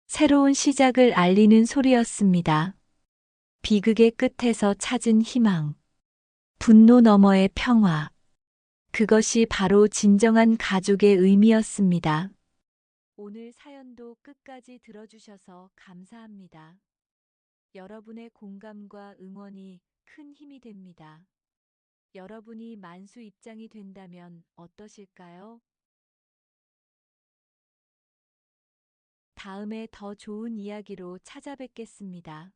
새로운 시작을 알리는 소리였습니다. 비극의 끝에서 찾은 희망, 분노 너머의 평화. 그것이 바로 진정한 가족의 의미였습니다. 오늘 사연도 끝까지 들어주셔서 감사합니다. 여러분의 공감과 응원이 큰 힘이 됩니다. 여러분이 만수 입장이 된다면 어떠실까요? 다음에 더 좋은 이야기로 찾아뵙겠습니다.